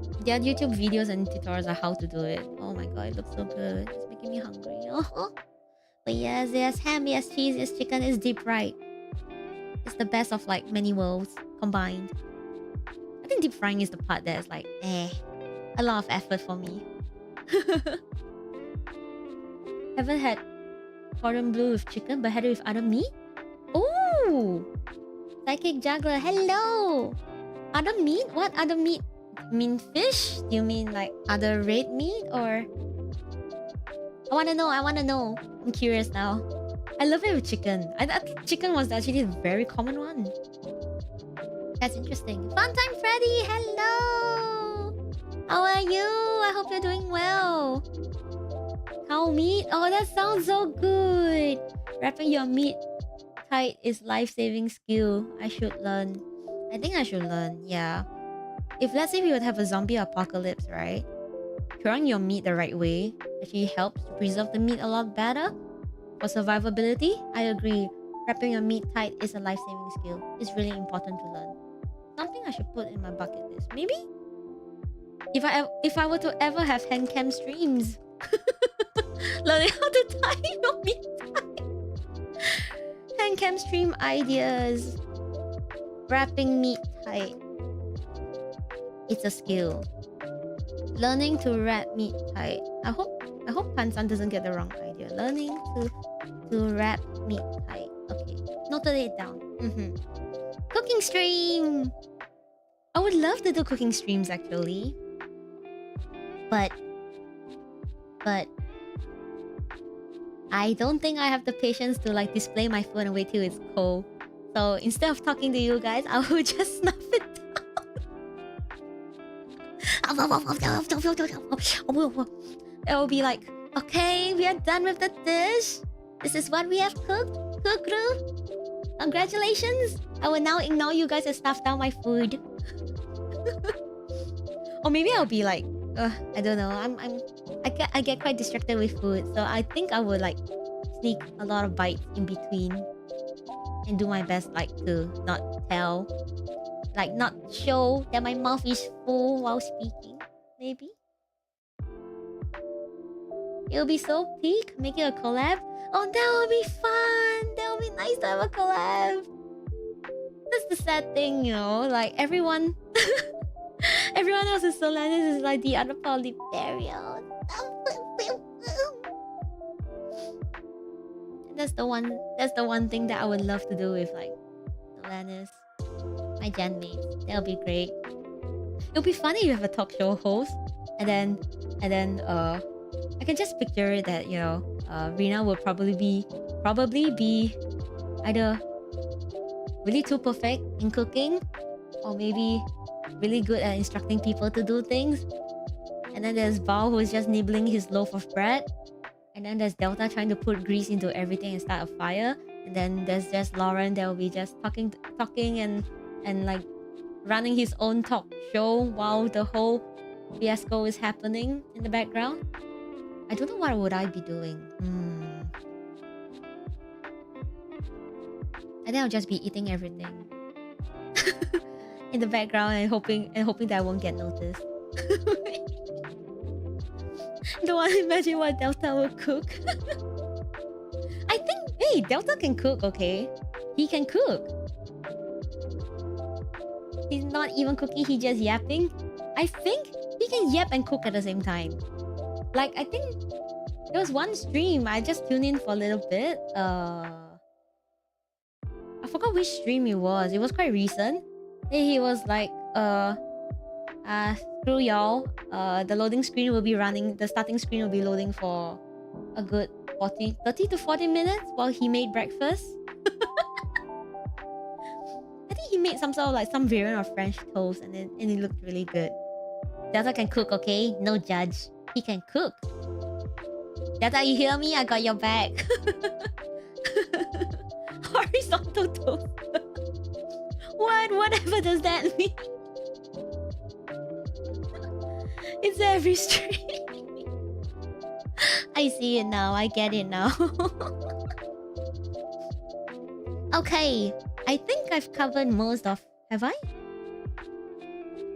videos and tutorials on how to do it. Oh my god, it looks so good. It's making me hungry. But yes, there's ham, yes cheese, yes chicken, it's deep fried. It's the best of like many worlds combined. I think deep frying is the part that is like, a lot of effort for me. Haven't had cordon bleu with chicken, but had it with other meat. Ooh! Psychic Juggler, hello! Other meat? What other meat? You mean fish? Do you mean like other red meat or? I wanna know. I'm curious now. I love it with chicken. I think chicken was actually a very common one. That's interesting. Funtime Freddy, hello! How are you? I hope you're doing well. Cow meat? Oh, that sounds so good. Wrapping your meat tight is life-saving skill. I should learn. I think I should learn, yeah. If let's say we would have a zombie apocalypse, right? Curing your meat the right way actually helps to preserve the meat a lot better. For survivability, I agree. Wrapping your meat tight is a life-saving skill. It's really important to learn. Something I should put in my bucket list. Maybe? If I were to ever have hand cam streams. Learning how to tie your meat tight. Hand cam stream ideas. Wrapping meat tight. It's a skill. Learning to wrap meat tight. I hope Pansan doesn't get the wrong idea. Learning to to wrap meat tight. Okay, noted it down. Cooking stream. I would love to do cooking streams actually, but I don't think I have the patience to like display my food and wait till it's cold. So instead of talking to you guys, I will just snuff it down. It will be like, okay, we are done with the dish. This is what we have cooked. Congratulations. I will now ignore you guys and stuff down my food. Or maybe I'll be like, I don't know. I get quite distracted with food, so I think I would like sneak a lot of bites in between and do my best like to not tell, like not show that my mouth is full while speaking. Maybe it'll be so peak making a collab. Oh, that would be fun. That would be nice to have a collab. That's the sad thing, you know. Like everyone else in Celanis is like the other polyparial. That's the one thing that I would love to do with like Celanis, my gen mates. That'll be great. It'll be funny if you have a talk show host, and then I can just picture that, you know, Rina will probably be either really too perfect in cooking, or maybe really good at instructing people to do things. And then there's Bao, who's just nibbling his loaf of bread. And then there's Delta trying to put grease into everything and start a fire. And then there's just Lauren that will be just talking and like running his own talk show while the whole fiasco is happening in the background. I don't know what would I be doing. I think I'll just be eating everything in the background and hoping that I won't get noticed. Don't want to imagine what Delta will cook. I think, hey, Delta can cook, okay? He can cook. He's not even cooking, he's just yapping. I think he can yap and cook at the same time. Like, I think there was one stream I just tuned in for a little bit. I forgot which stream it was. It was quite recent. He was like, screw y'all. The loading screen will be running. The starting screen will be loading for a good 30 to 40 minutes while he made breakfast. I think he made some sort of like some variant of French toast, and it looked really good. Delta can cook, okay? No judge. He can cook. Delta, you hear me? I got your back. Horizontal toast. Whatever does that mean? It's every stream. I see it now. I get it now. Okay. I think I've covered most of... Have I?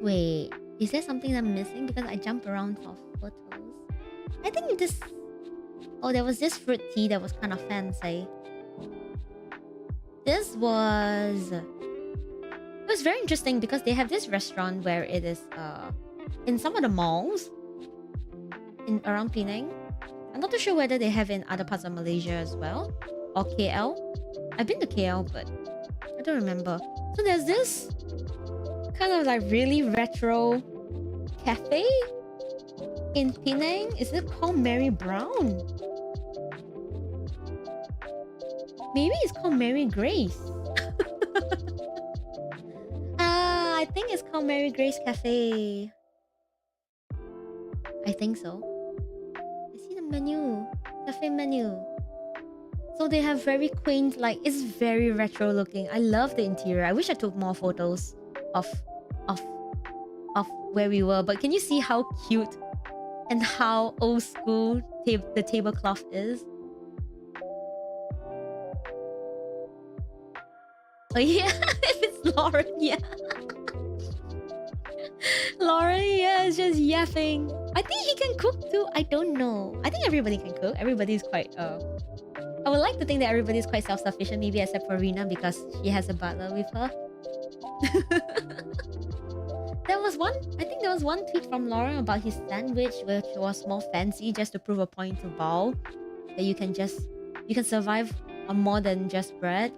Wait. Is there something I'm missing? Because I jump around for photos. I think this... Oh, there was this fruit tea that was kind of fancy. This was... It was very interesting because they have this restaurant where it is in some of the malls around Penang. I'm not too sure whether they have it in other parts of Malaysia as well, or KL. I've been to KL, but I don't remember. So there's this kind of like really retro cafe in Penang. Is it called Mary Brown? Maybe it's called Mary Grace. I think it's called Mary Grace Cafe. I think so. I see the menu. Cafe menu. So they have very quaint, like, it's very retro looking. I love the interior. I wish I took more photos of where we were. But can you see how cute and how old school the tablecloth is? Oh yeah, if it's Lauren, yeah. Lauren, yeah, is just yapping. I think he can cook too. I don't know. I think everybody can cook. Everybody's quite... I would like to think that everybody's quite self-sufficient, maybe except for Rina because she has a butler with her. I think there was one tweet from Lauren about his sandwich, which was more fancy, just to prove a point to Bao that you can just you can survive on more than just bread.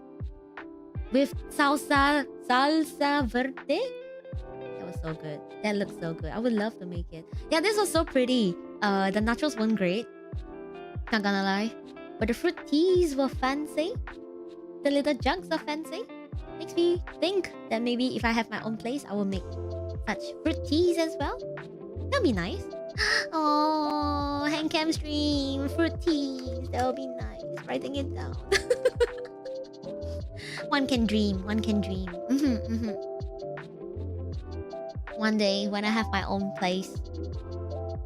With salsa verde. That was so good. That looks so good. I would love to make it. Yeah, this was so pretty. The nachos weren't great. Not gonna lie. But the fruit teas were fancy. The little jugs are fancy. Makes me think that maybe if I have my own place, I will make such fruit teas as well. That'd be nice. Oh, hand cam stream, fruit teas. That would be nice. Writing it down. One can dream. One can dream. One day when I have my own place.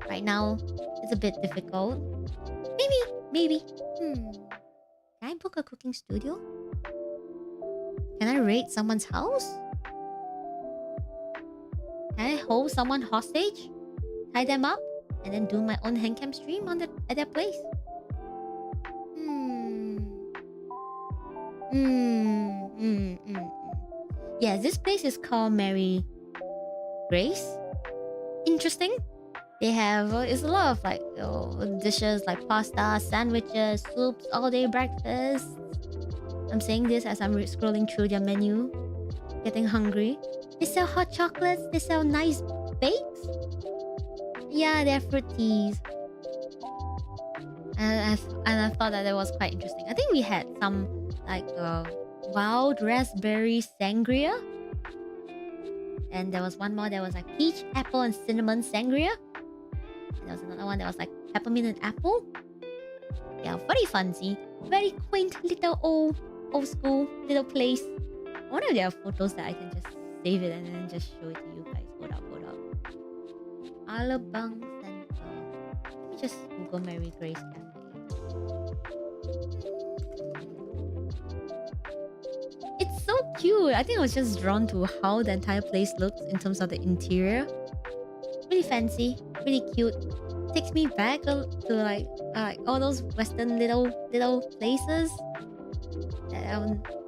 Right now, it's a bit difficult. Maybe. Can I book a cooking studio? Can I raid someone's house? Can I hold someone hostage? Tie them up? And then do my own handcam stream on at their place? Yeah, this place is called Mary Grace. Interesting. They have it's a lot of like dishes like pasta, sandwiches, soups, all-day breakfast. I'm saying this as I'm scrolling through their menu, getting hungry. They sell hot chocolates. They sell nice bakes. Yeah, they're fruit teas. And I thought that was quite interesting. I think we had some like wild raspberry sangria. And there was one more that was like peach, apple, and cinnamon sangria. And there was another one that was like peppermint and apple. Yeah, very fancy. Very quaint little old school little place. I wonder if there are photos that I can just save it and then just show it to you guys. Hold up. Alabang Center. Let me just Google Mary Grace Cafe. It's so cute. I think I was just drawn to how the entire place looks in terms of the interior. Really fancy, really cute. Takes me back to like all those Western little places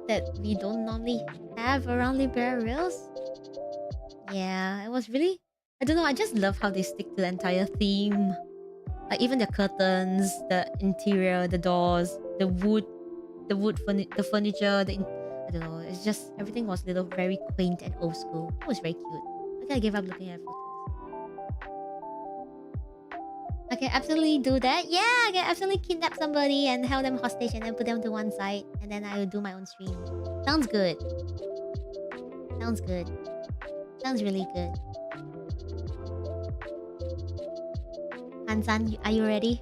that we don't normally have around Liberia-Reals. Yeah, it was really. I don't know. I just love how they stick to the entire theme. Like even the curtains, the interior, the doors, the furniture. I don't know. It's just everything was very quaint and old school. It was very cute. I think I gave up looking at photos. I can absolutely do that. Yeah, I can absolutely kidnap somebody and held them hostage and then put them to one side. And then I will do my own stream. Sounds good. Sounds good. Sounds really good. Hansan, are you ready?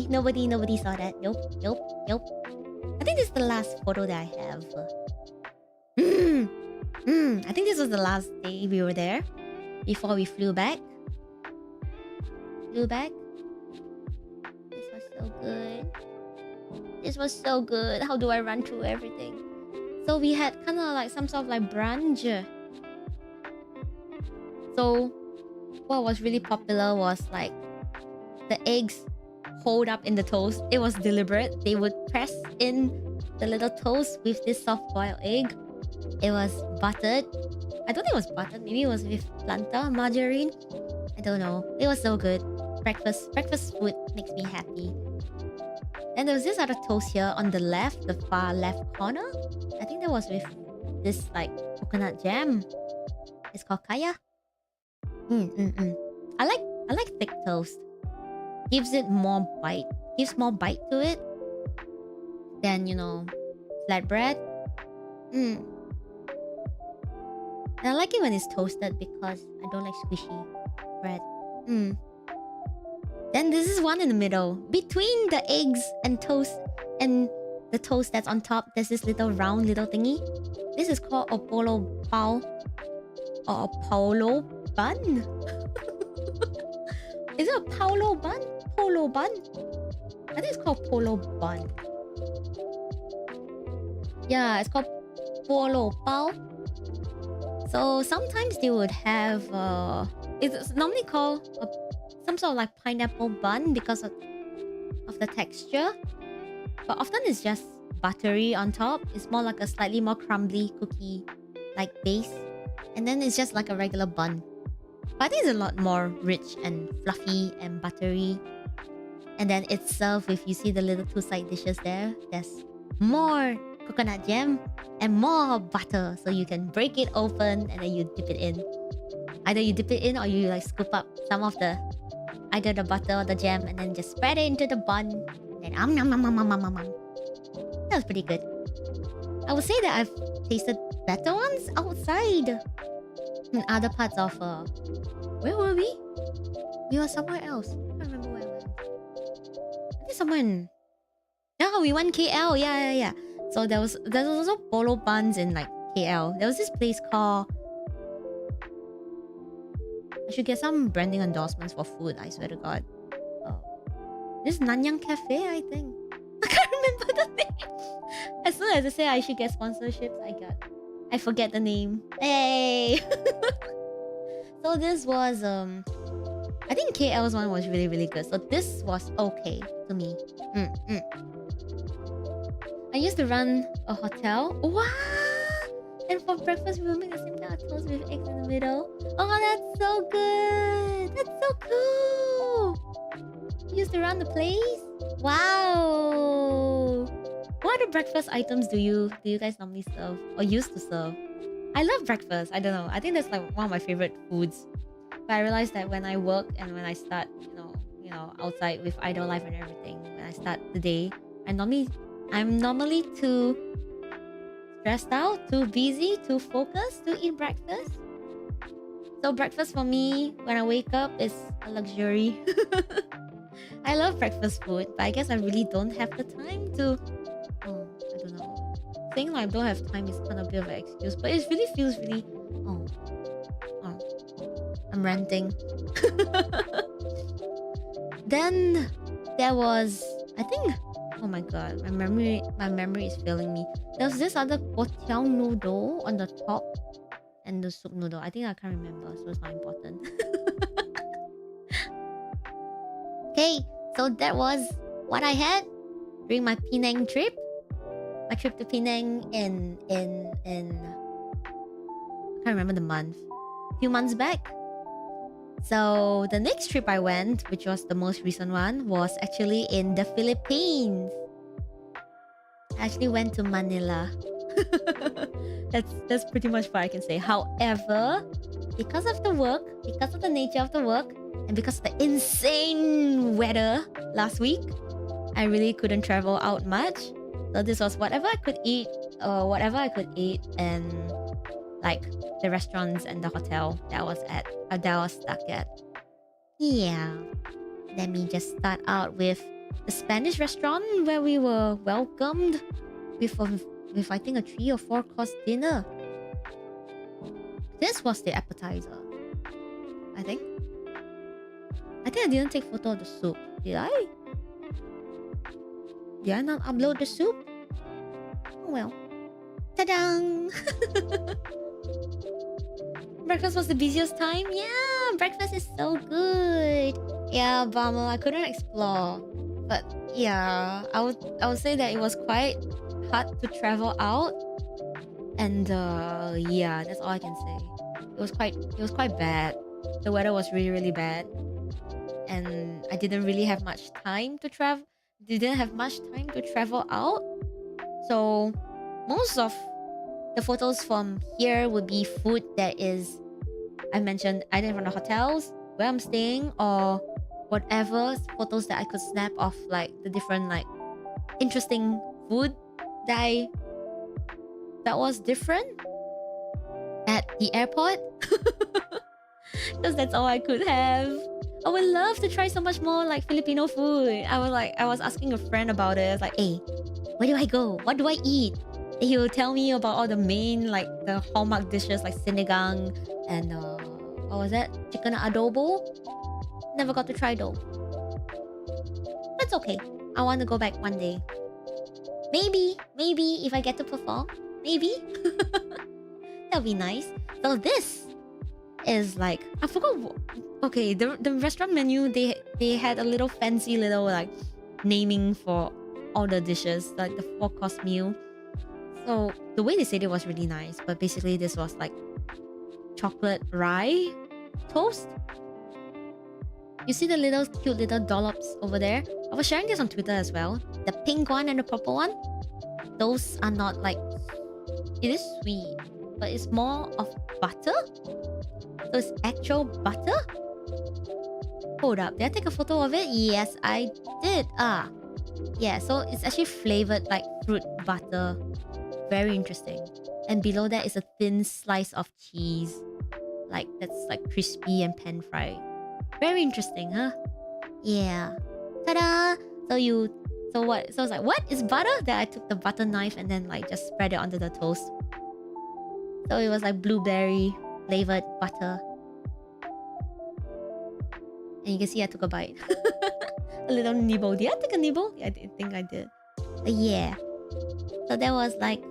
Nobody saw that. Nope. I think this is the last photo that I have. I think this was the last day we were there before we flew back. This was so good. This was so good. How do I run through everything? So we had kind of like some sort of like brunch. So what was really popular was like the eggs hold up in the toast. It was deliberate. They would press in the little toast with this soft boiled egg. It was buttered. I don't think it was buttered. Maybe it was with planta margarine. I don't know. It was so good. Breakfast food makes me happy. And there was this other toast here on the left, the far left corner. I think that was with this like coconut jam. It's called kaya. I like thick toast. Gives it more bite. Gives more bite to it than, flatbread. And I like it when it's toasted because I don't like squishy bread. Then this is one in the middle. Between the eggs and toast and the toast that's on top, there's this round little thingy. This is called a polo bao or a polo bun. Is it a polo bun? Polo bun? I think it's called polo bun. Yeah, it's called polo bao. So sometimes they would have it's normally called some sort of like pineapple bun because of the texture. But often it's just buttery on top. It's more like a slightly more crumbly cookie like base. And then it's just like a regular bun. But I think it's a lot more rich and fluffy and buttery. And then it's served with, you see the little 2 side dishes there? There's more coconut jam and more butter. So you can break it open and then you dip it in. Either you dip it in or you like scoop up some of the, either the butter or the jam, and then just spread it into the bun. And then nom nom nom nom nom nom nom. That was pretty good. I would say that I've tasted better ones outside. In other parts of where were we? We were somewhere else. I can't remember where we went. I think somewhere in... No, we went KL. Yeah. So there's also polo buns in like KL. There was this place called... I should get some branding endorsements for food, I swear to God. This Nanyang Cafe, I think. I can't remember the name. As soon as I say I should get sponsorships, I forget the name. Hey! So this was... I think KL's one was really, really good. So this was okay to me. I used to run a hotel. Wow! And for breakfast, we will make the same kind of toast with eggs in the middle. Oh, that's so good! That's so cool! You used to run the place? Wow! What other breakfast items do you guys normally serve or used to serve? I love breakfast. I don't know. I think that's like one of my favorite foods. But I realized that when I work and when I start, you know, outside with idle life and everything, when I start the day, I'm normally too stressed out, too busy, too focused to eat breakfast. So breakfast for me, when I wake up, is a luxury. I love breakfast food, but I guess I really don't have the time to... I don't know. Saying like I don't have time is kind of a bit of an excuse, but it really feels really... I'm ranting. Then there was... I think... Oh my god, my memory is failing me. There was this other kwetiao noodle on the top and the soup noodle. I think I can't remember, so it's not important. Okay, so that was what I had during my Penang trip. My trip to Penang in I can't remember the month. A few months back. So the next trip I went, which was the most recent one, was actually in the Philippines. I actually went to Manila. That's pretty much what I can say. However, because of the work, because of the nature of the work, and because of the insane weather last week, I really couldn't travel out much. So this was whatever I could eat, and like the restaurants and the hotel that I was stuck at. Yeah. Let me just start out with the Spanish restaurant where we were welcomed with I think a 3 or 4 course dinner. This was the appetizer. I think I didn't take photo of the soup. Did I? Did I not upload the soup? Oh well. Ta-da! Breakfast was the busiest time. Yeah, breakfast is so good. Yeah, bummer. I couldn't explore. But yeah, I would say that it was quite hard to travel out. And yeah, that's all I can say. It was quite bad. The weather was really, really bad. And I didn't really have much time to travel. Didn't have much time to travel out. So most of the photos from here would be food that is, I mentioned, either from the hotels where I'm staying or whatever photos that I could snap of like the different like interesting food that was different at the airport. Because that's all I could have. I would love to try so much more like Filipino food. I was asking a friend about it. It's like, hey, where do I go? What do I eat? And he will tell me about all the main like the hallmark dishes like sinigang and what was that? Chicken adobo. Never got to try though. That's okay. I want to go back one day. Maybe if I get to perform. Maybe. That'll be nice. So this is like, I forgot what, okay, the restaurant menu, they had a little fancy little like naming for all the dishes, like the 4-course meal. So the way they said it was really nice, but basically this was like chocolate rye toast. You see the little cute little dollops over there? I was sharing this on Twitter as well. The pink one and the purple one. Those are not like... It is sweet, but it's more of butter. So it's actual butter. Hold up, did I take a photo of it? Yes, I did. Yeah, so it's actually flavored like fruit butter. Very interesting. And below that is a thin slice of cheese. Like, that's like crispy and pan fried. Very interesting, huh? Yeah. Ta-da! So what? So I was like, what? It's butter? Then I took the butter knife and then like just spread it onto the toast. So it was like blueberry flavored butter. And you can see I took a bite. A little nibble. Did I take a nibble? Yeah, I think I did. But yeah. So that was like...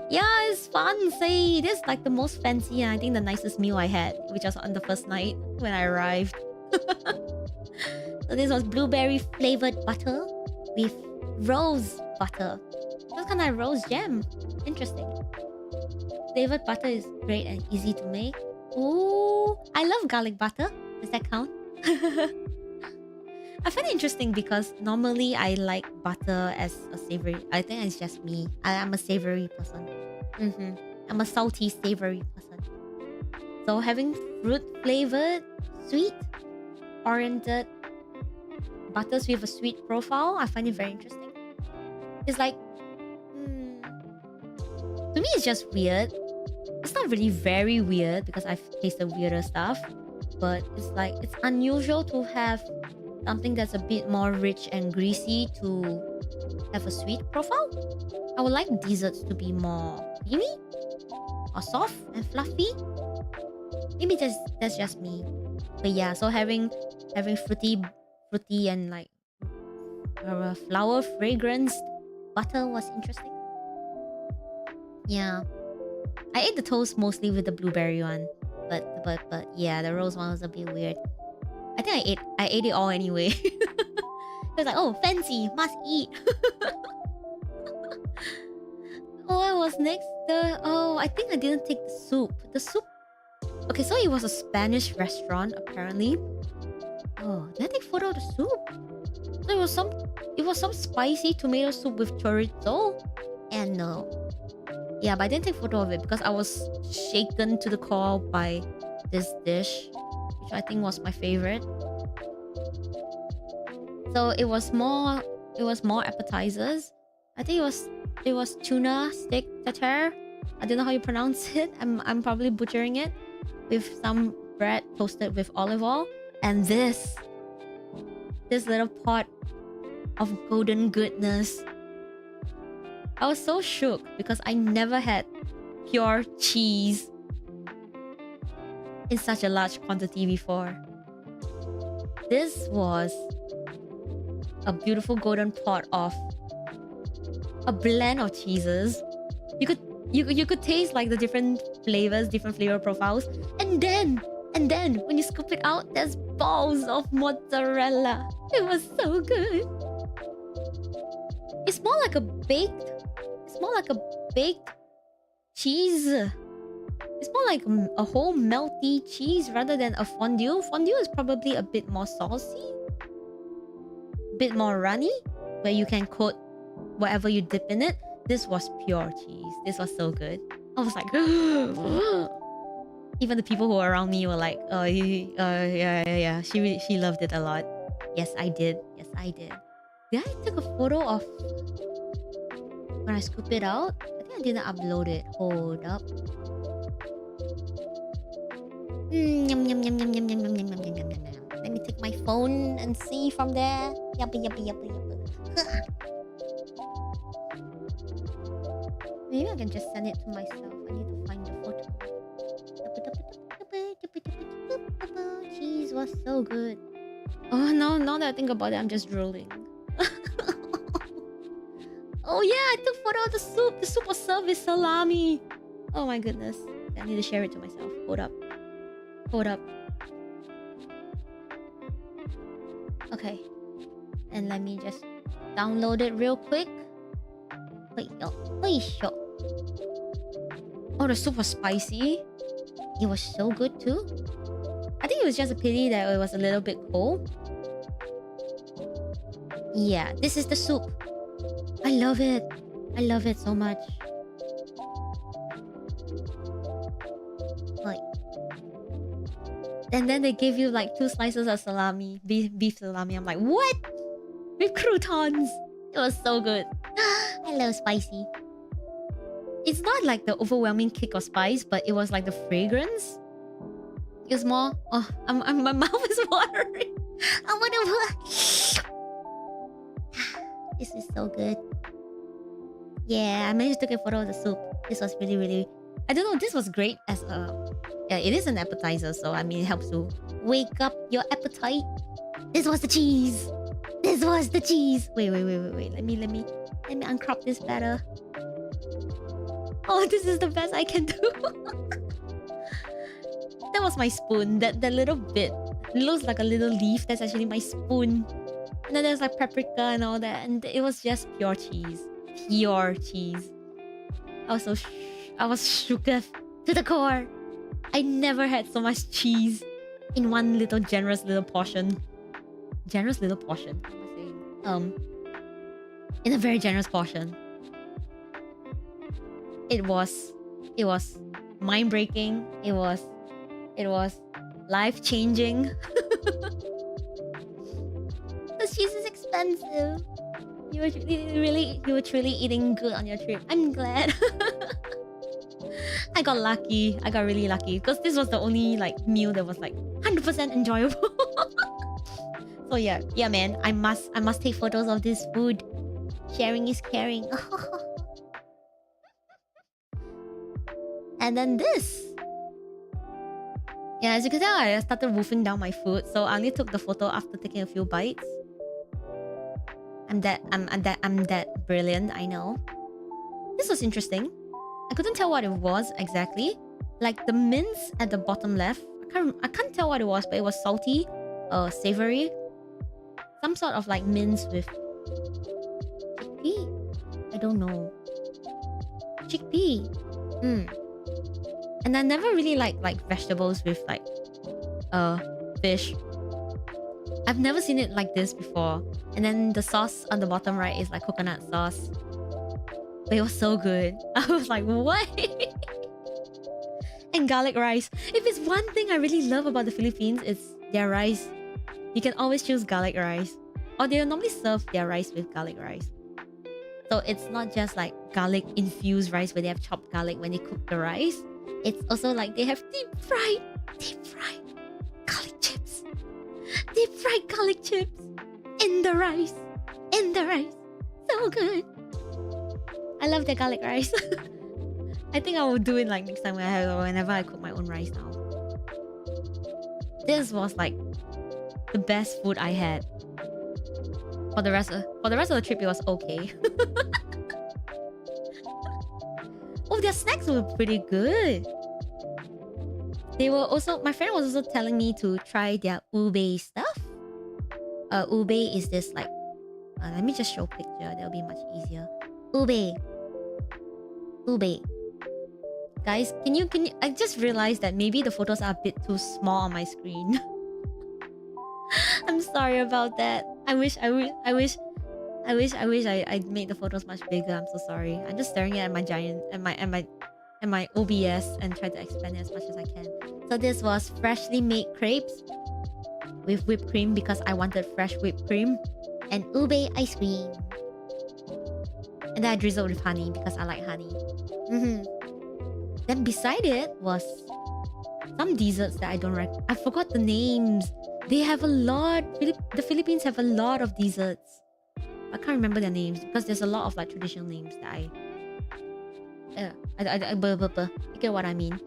Yeah, it's fun. Say, this is like the most fancy and I think the nicest meal I had, which was on the first night when I arrived. So this was blueberry flavored butter with rose butter. That's kind of like rose jam. Interesting. Flavored butter is great and easy to make. Ooh, I love garlic butter. Does that count? I find it interesting because normally I like butter as a savory. I think it's just me. I'm a savory person. I'm a salty, savory person. So having fruit flavored, sweet, oriented butters with a sweet profile, I find it very interesting. It's like... to me, it's just weird. It's not really very weird because I've tasted weirder stuff. But it's like, it's unusual to have something that's a bit more rich and greasy to have a sweet profile. I would like desserts to be more creamy or soft and fluffy. Maybe that's just me. But yeah, so having fruity and like flower fragrance butter was interesting. Yeah. I ate the toast mostly with the blueberry one. But yeah, the rose one was a bit weird. I think I ate it all anyway. It was like, oh, fancy, must eat. Oh, what was next? I think I didn't take the soup. The soup... Okay, so it was a Spanish restaurant, apparently. Oh, did I take photo of the soup? So it was some spicy tomato soup with chorizo. And yeah, but I didn't take photo of it because I was shaken to the core by this dish, which I think was my favorite. So it was more appetizers. I think it was tuna steak tartare. I don't know how you pronounce it. I'm probably butchering it. With some bread toasted with olive oil. And this little pot of golden goodness. I was so shook because I never had pure cheese in such a large quantity before. This was a beautiful golden pot of a blend of cheeses. You could taste like the different flavors, different flavor profiles, and then when you scoop it out, there's balls of mozzarella. It was so good. It's more like a baked cheese. It's more like a whole melty cheese rather than a fondue. Fondue is probably a bit more saucy, a bit more runny, where you can coat whatever you dip in it. This was pure cheese. This was so good. I was like, even the people who were around me were like, oh, yeah. She loved it a lot. Yes, I did. Did I take a photo of when I scoop it out? I think I didn't upload it. Hold up. Let me take my phone and see from there. Maybe I can just send it to myself. I need to find the photo. Cheese was so good. Oh no, now that I think about it, I'm just drooling. Oh yeah, I took photo of the soup. The soup was served with salami. Oh my goodness. I need to share it to myself. Hold up. Okay. And let me just download it real quick. Oh, the soup was spicy. It was so good too. I think it was just a pity that it was a little bit cold. Yeah, this is the soup. I love it. I love it so much. Like, and then they give you like 2 slices of salami, beef salami. I'm like, what? With croutons. It was so good. I love spicy. It's not like the overwhelming kick of spice, but it was like the fragrance. It was more. Oh, my mouth is watering. I wanna. This is so good. Yeah, I managed to take a photo of the soup. This was really, really. I don't know. This was great as a. Yeah, it is an appetizer, so I mean, it helps to wake up your appetite. This was the cheese. This was the cheese. Wait. Let me uncrop this better. Oh, this is the best I can do. That was my spoon. That little bit. It looks like a little leaf. That's actually my spoon. And then there's like paprika and all that. And it was just pure cheese. Pure cheese. I was shooketh to the core. I never had so much cheese in one little generous little portion. Generous little portion. In a very generous portion. It was mind-breaking. It was life-changing. The cheese is expensive. You were truly eating good on your trip. I'm glad. I got lucky. I got really lucky because this was the only like meal that was like 100% enjoyable. So yeah, man. I must take photos of this food. Sharing is caring. And then this. Yeah, as you can tell, I started wolfing down my food, so I only took the photo after taking a few bites. I'm that brilliant, I know. This was interesting. I couldn't tell what it was exactly. Like the mince at the bottom left, I can't tell what it was, but it was salty, savory. Some sort of like mince with chickpea. I don't know. Chickpea. And I never really like vegetables with like fish. I've never seen it like this before. And then the sauce on the bottom right is like coconut sauce. But it was so good. I was like, what? And garlic rice. If it's one thing I really love about the Philippines, it's their rice. You can always choose garlic rice. Or they normally serve their rice with garlic rice. So it's not just like garlic infused rice where they have chopped garlic when they cook the rice. It's also like they have deep fried garlic chips. Deep fried garlic chips in the rice. So good. I love the garlic rice. I think I will do it like next time whenever I cook my own rice now. This was like the best food I had. For the rest of the trip, it was okay. Oh, their snacks were pretty good. They were also... My friend was also telling me to try their ube stuff. Ube is this like... let me just show a picture. That'll be much easier. Ube. Guys, can you... I just realized that maybe the photos are a bit too small on my screen. I'm sorry about that. I wish I made the photos much bigger. I'm so sorry. I'm just staring at my giant and my OBS and try to expand it as much as I can. So this was freshly made crepes with whipped cream because I wanted fresh whipped cream, and ube ice cream. And then I drizzled with honey because I like honey. Then beside it was some desserts that I don't recognize. I forgot the names. They have a lot. The Philippines have a lot of desserts. I can't remember their names because there's a lot of like traditional names that you get what I mean.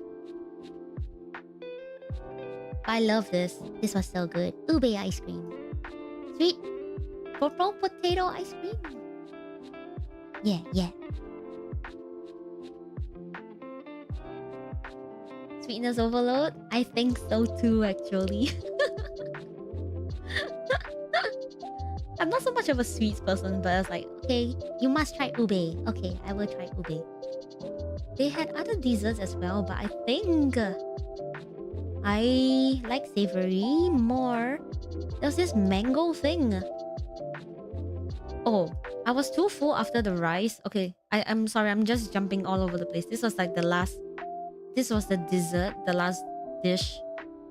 I love this. This was so good. Ube ice cream. Sweet purple potato ice cream. Yeah. Sweetness overload? I think so too, actually. I'm not so much of a sweets person, but I was like, okay, you must try ube. Okay, I will try ube. They had other desserts as well, but I think I like savory more. There's this mango thing. Oh, I was too full after the rice. Okay, I'm sorry, I'm just jumping all over the place. This was like the last... This was the dessert, the last dish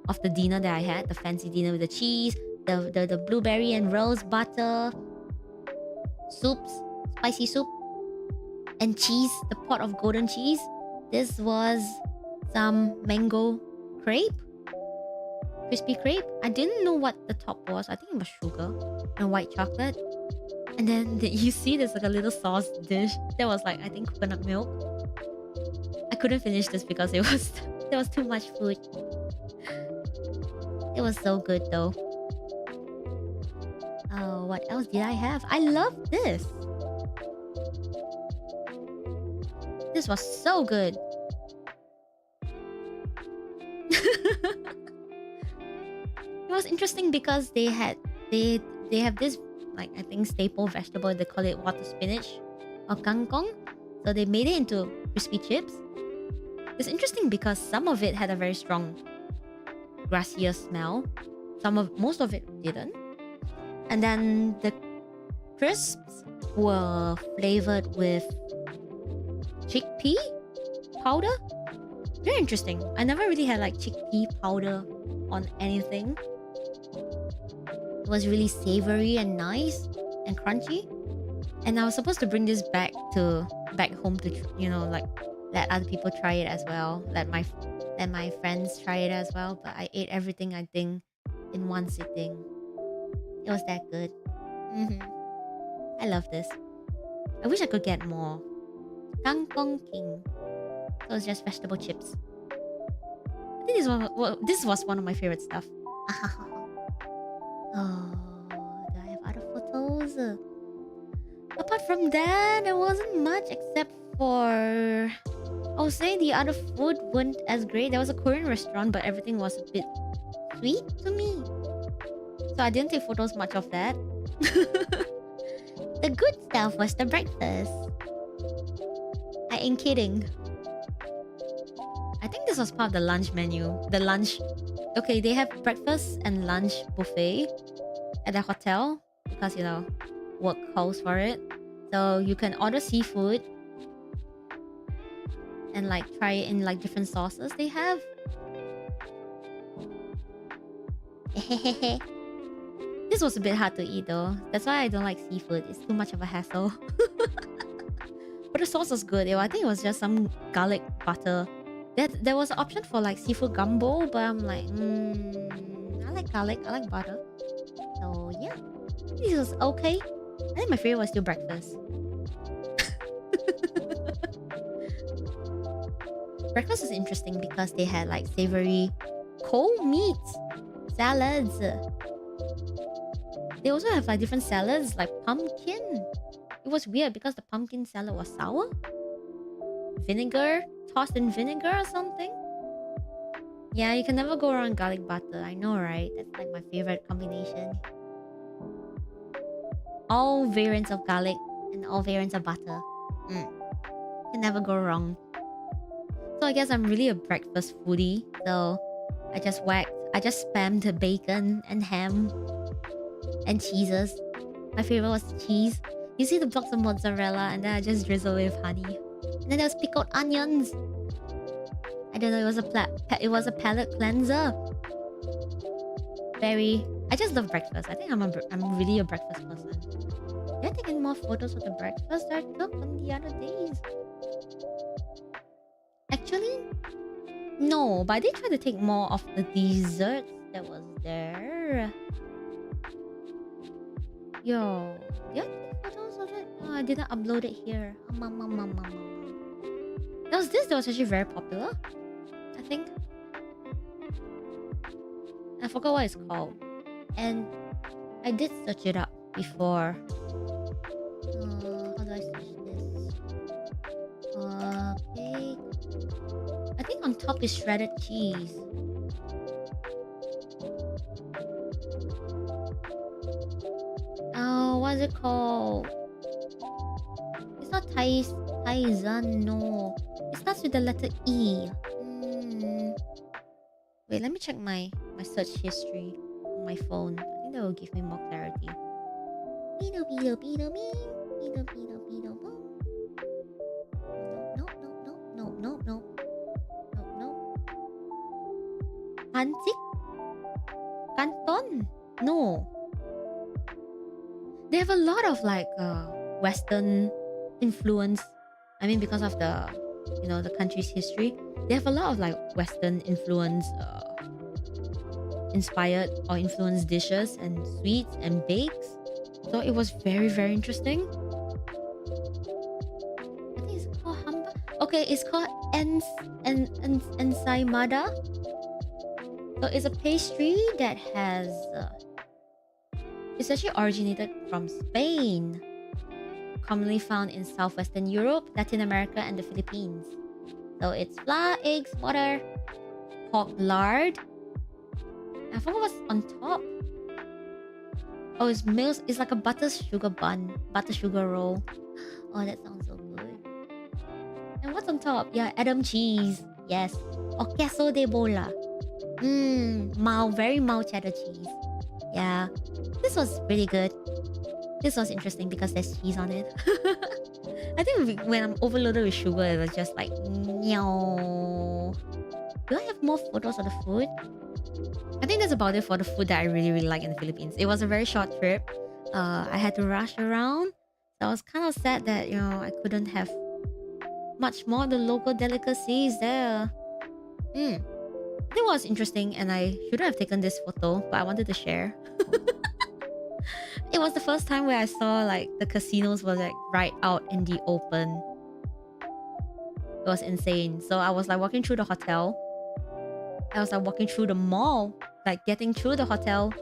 of the dinner that I had. The fancy dinner with the cheese, the blueberry and rose butter, soups, spicy soup, and cheese, the pot of golden cheese. This was some mango crepe, crispy crepe. I didn't know what the top was. I think it was sugar and white chocolate. And then you see there's like a little sauce dish. That was like, I think, coconut milk. I couldn't finish this because it was there was too much food. It was so good though. Oh, what else did I have? I love this. This was so good. It was interesting because they have this, like, I think staple vegetable. They call it water spinach or kangkong. So they made it into crispy chips. It's interesting because some of it had a very strong grassier smell. Most of it didn't. And then the crisps were flavored with chickpea powder. Very interesting. I never really had like chickpea powder on anything. It was really savory and nice and crunchy. And I was supposed to bring this back home to, you know, like, let other people try it as well. Let my friends try it as well. But I ate everything, I think, in one sitting. It was that good. I love this. I wish I could get more. Kangkong King. So it's just vegetable chips. I think this was one of my favorite stuff. Oh, do I have other photos? Apart from that, there wasn't much except for... I would say the other food weren't as great. There was a Korean restaurant, but everything was a bit sweet to me. So I didn't take photos much of that. The good stuff was the breakfast. I ain't kidding. I think this was part of the lunch menu. The lunch... Okay, they have breakfast and lunch buffet at the hotel because, you know, work calls for it. So you can order seafood and like try it in like different sauces they have. This was a bit hard to eat though. That's why I don't like seafood. It's too much of a hassle. But the sauce was good. I think it was just some garlic butter. There was an option for like seafood gumbo, but I'm like, I like garlic, I like butter. So yeah, this was okay. I think my favorite was still breakfast. Breakfast was interesting because they had like savory cold meats, salads. They also have like different salads, like pumpkin. It was weird because the pumpkin salad was sour. Vinegar, tossed in vinegar or something. Yeah, you can never go wrong garlic butter. I know, right? That's like my favorite combination. All variants of garlic and all variants of butter. Can never go wrong. So I guess I'm really a breakfast foodie. So I just spammed bacon and ham and cheeses. My favorite was cheese. You see the blocks of mozzarella and then I just drizzle with honey. And then there was pickled onions. I don't know, it was a palate cleanser. I just love breakfast. I think I'm really a breakfast person. Did I take any more photos of the breakfast that I took on the other days? Actually, no, but I did try to take more of the desserts that was there. Yo, did I take photos of it? No, I didn't upload it here. There was this that was actually very popular, I think. I forgot what it's called. And I did search it up before. How do I search this? Okay. I think on top is shredded cheese. Oh, what is it called? It's not Taizan, no. It starts with the letter E. Wait, let me check my search history on my phone. I think that will give me more clarity. Beedo beedo beedo bean. Beedo beedo beedo boom. No, no, no, no, no, no, no. No, no. Hanzik? Canton? No. They have a lot of like Western influence. I mean, because of the, you know, the country's history, they have a lot of like Western influence, inspired or influenced dishes and sweets and bakes. So it was very, very interesting. I think it's called hamba. Okay, it's called ensaimada. So it's a pastry that has it's actually originated from Spain, commonly found in southwestern Europe, Latin America, and the Philippines. So it's flour, eggs, water, pork lard. I forgot what's on top. Oh, it's milk. It's like a butter sugar bun, butter sugar roll. Oh, that sounds so good. And what's on top? Yeah, Edam cheese. Yes. Or queso de bola. Mild, very mild cheddar cheese. Yeah. This was really good. This was interesting because there's cheese on it. I think when I'm overloaded with sugar, it was just like, no. Do I have more photos of the food? I think that's about it for the food that I really, really like in the Philippines. It was a very short trip. I had to rush around. So I was kind of sad that, you know, I couldn't have much more of the local delicacies there. I think it was interesting and I shouldn't have taken this photo, but I wanted to share. It was the first time where I saw like the casinos were like right out in the open. It was insane. So I was like walking through the hotel. I was like walking through the mall, like getting through the hotel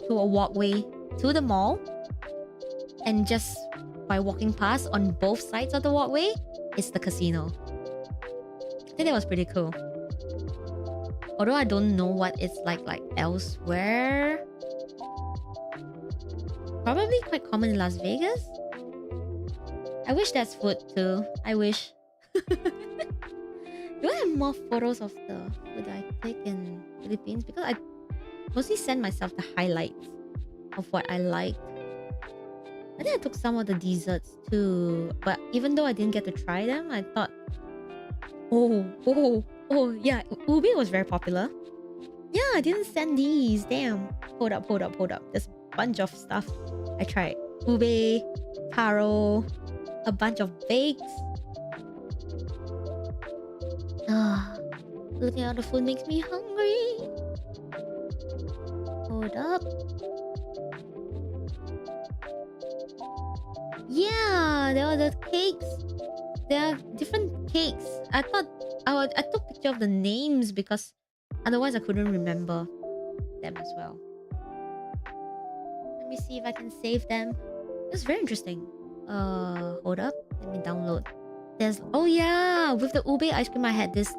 to a walkway to the mall. And just by walking past on both sides of the walkway, it's the casino. I think that was pretty cool. Although I don't know what it's like elsewhere. Probably quite common in Las Vegas. I wish that's food too. I wish. Do I have more photos of the food I take in Philippines? Because I mostly send myself the highlights of what I liked. I think I took some of the desserts too. But even though I didn't get to try them, I thought, oh, yeah, ube was very popular. Yeah, I didn't send these. Damn. Hold up. There's a bunch of stuff I tried. Ube, taro, a bunch of bakes. Looking at the food makes me hungry. Hold up. Yeah, there are the cakes. There are different cakes. I thought I took picture of the names because otherwise I couldn't remember them as well. Let me see if I can save them. It's very interesting. Hold up. Let me download. There's oh yeah, with the ube ice cream I had this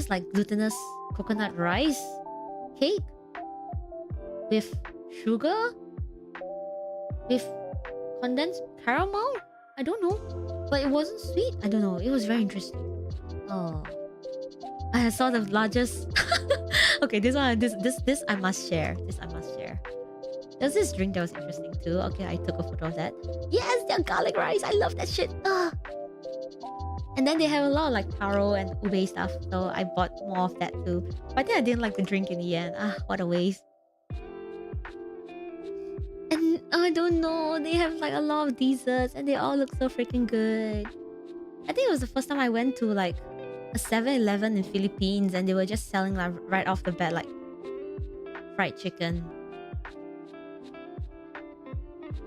like glutinous coconut rice cake with sugar with condensed caramel. I don't know, but it wasn't sweet. I don't know. It was very interesting. Oh, I saw the largest. Okay, this one, this I must share. There's this drink that was interesting too. Okay, I took a photo of that. Yes, their garlic rice. I love that shit. And then they have a lot of like taro and ube stuff. So I bought more of that too. But I think I didn't like the drink in the end. What a waste. And I don't know. They have like a lot of desserts and they all look so freaking good. I think it was the first time I went to like a 7-Eleven in Philippines and they were just selling like right off the bat like fried chicken.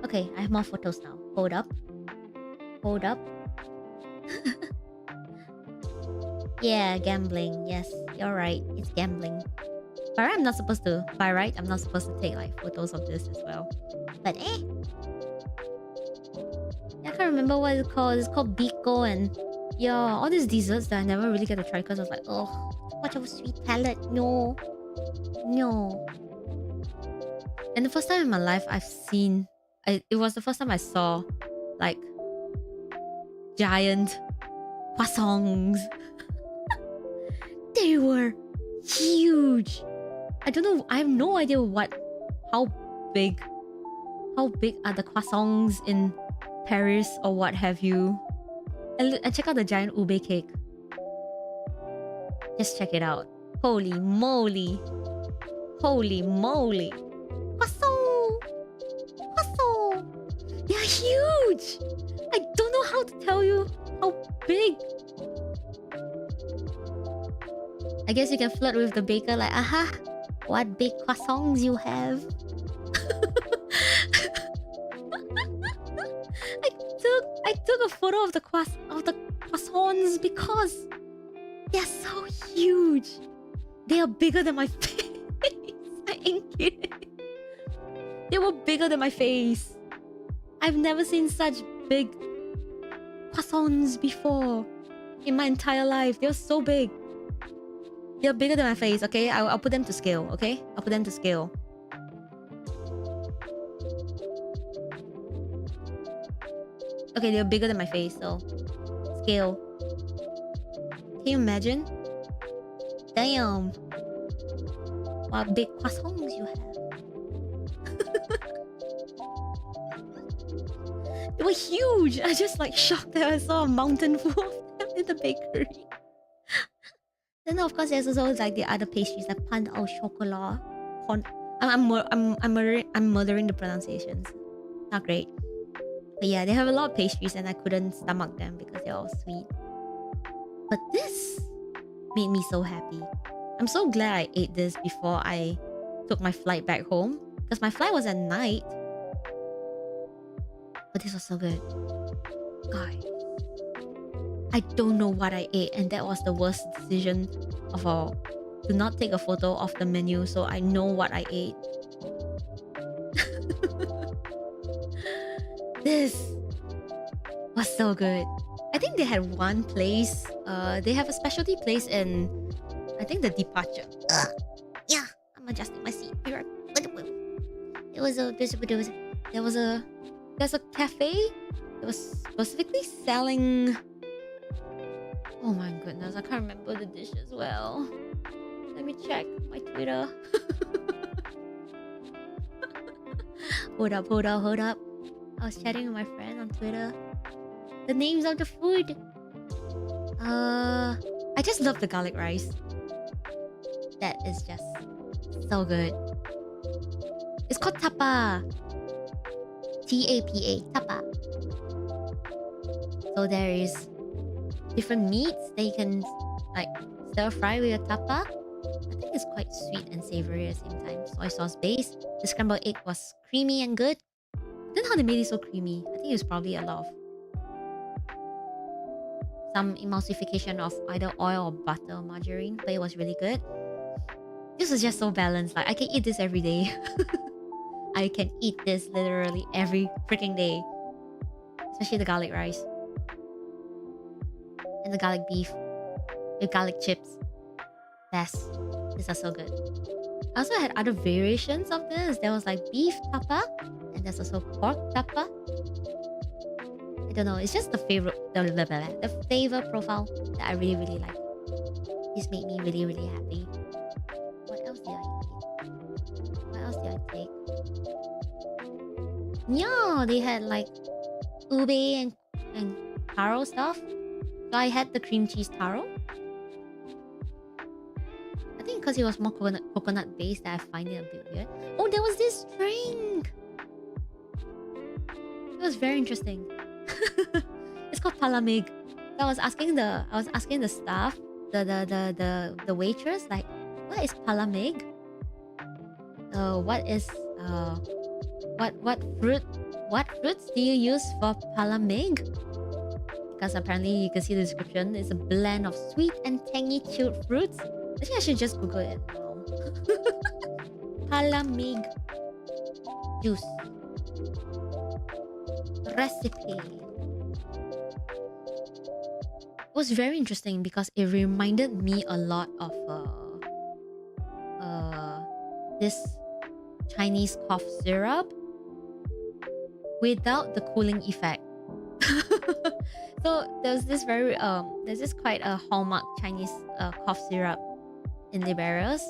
Okay, I have more photos now. Hold up. Yeah, gambling. Yes, you're right. It's gambling. By right, I'm not supposed to take like photos of this as well. But I can't remember what it's called. It's called Biko and yeah, all these desserts that I never really get to try because I was like, oh, too much of a sweet palate. No. And the first time in my life it was the first time I saw like giant croissants. They were Huge. I don't know. I have no idea how big are the croissants in Paris or what have you. And check out the giant ube cake. Just check it out. Holy moly. Holy moly. Croissant. Croissant. They are huge. I don't know how to tell you how big. I guess you can flirt with the baker like, aha, what big croissants you have. I took a photo of the croissants because they're so huge. They are bigger than my face. I ain't kidding. They were bigger than my face. I've never seen such big croissants before in my entire life. They're so big. They're bigger than my face, okay? I'll put them to scale, okay? I'll put them to scale. Okay, they're bigger than my face, so scale. Can you imagine? Damn. What big croissants you have. They were huge. I just like shocked that I saw a mountain full of them in the bakery. Then of course there's also like the other pastries like pain au chocolat. I'm murdering the pronunciations. Not great. But yeah, they have a lot of pastries and I couldn't stomach them because they're all sweet. But this made me so happy. I'm so glad I ate this before I took my flight back home. Because my flight was at night. But this was so good. Guys, I don't know what I ate and that was the worst decision of all. Do not take a photo of the menu so I know what I ate. This was so good. I think they had one place. They have a specialty place in, I think, the departure. Yeah, I'm adjusting my seat. There's a cafe. It was specifically selling. Oh my goodness, I can't remember the dish as well. Let me check my Twitter. Hold up. I was chatting with my friend on Twitter. The names of the food. I just love the garlic rice. That is just so good. It's called tapa. T-A-P-A. Tapa. So there is different meats that you can like stir fry with your tapa. I think it's quite sweet and savory at the same time. Soy sauce base. The scrambled egg was creamy and good. I don't know how they made it so creamy. I think it was probably a lot of some emulsification of either oil or butter or margarine, but it was really good. This was just so balanced. Like I can eat this every day. I can eat this literally every freaking day. Especially the garlic rice. And the garlic beef. With garlic chips. Best. These are so good. I also had other variations of this. There was like beef tapa. And there's also pork tapa. I don't know. It's just the flavor profile that I really, really like. This made me really, really happy. What else did I eat? What else did I take? Yeah, they had like ube and taro stuff. So I had the cream cheese taro. I think because it was more coconut based that I find it a bit weird. Oh, there was this drink. It was very interesting. It's called palamig. So I was asking the staff, the waitress, like, what is palamig? What fruits do you use for palamig? Because apparently you can see the description. It's a blend of sweet and tangy chilled fruits. Actually, I should just Google it now. Palamig juice recipe. It was very interesting because it reminded me a lot of this Chinese cough syrup without the cooling effect. So there's this quite a hallmark Chinese cough syrup, in the barrels.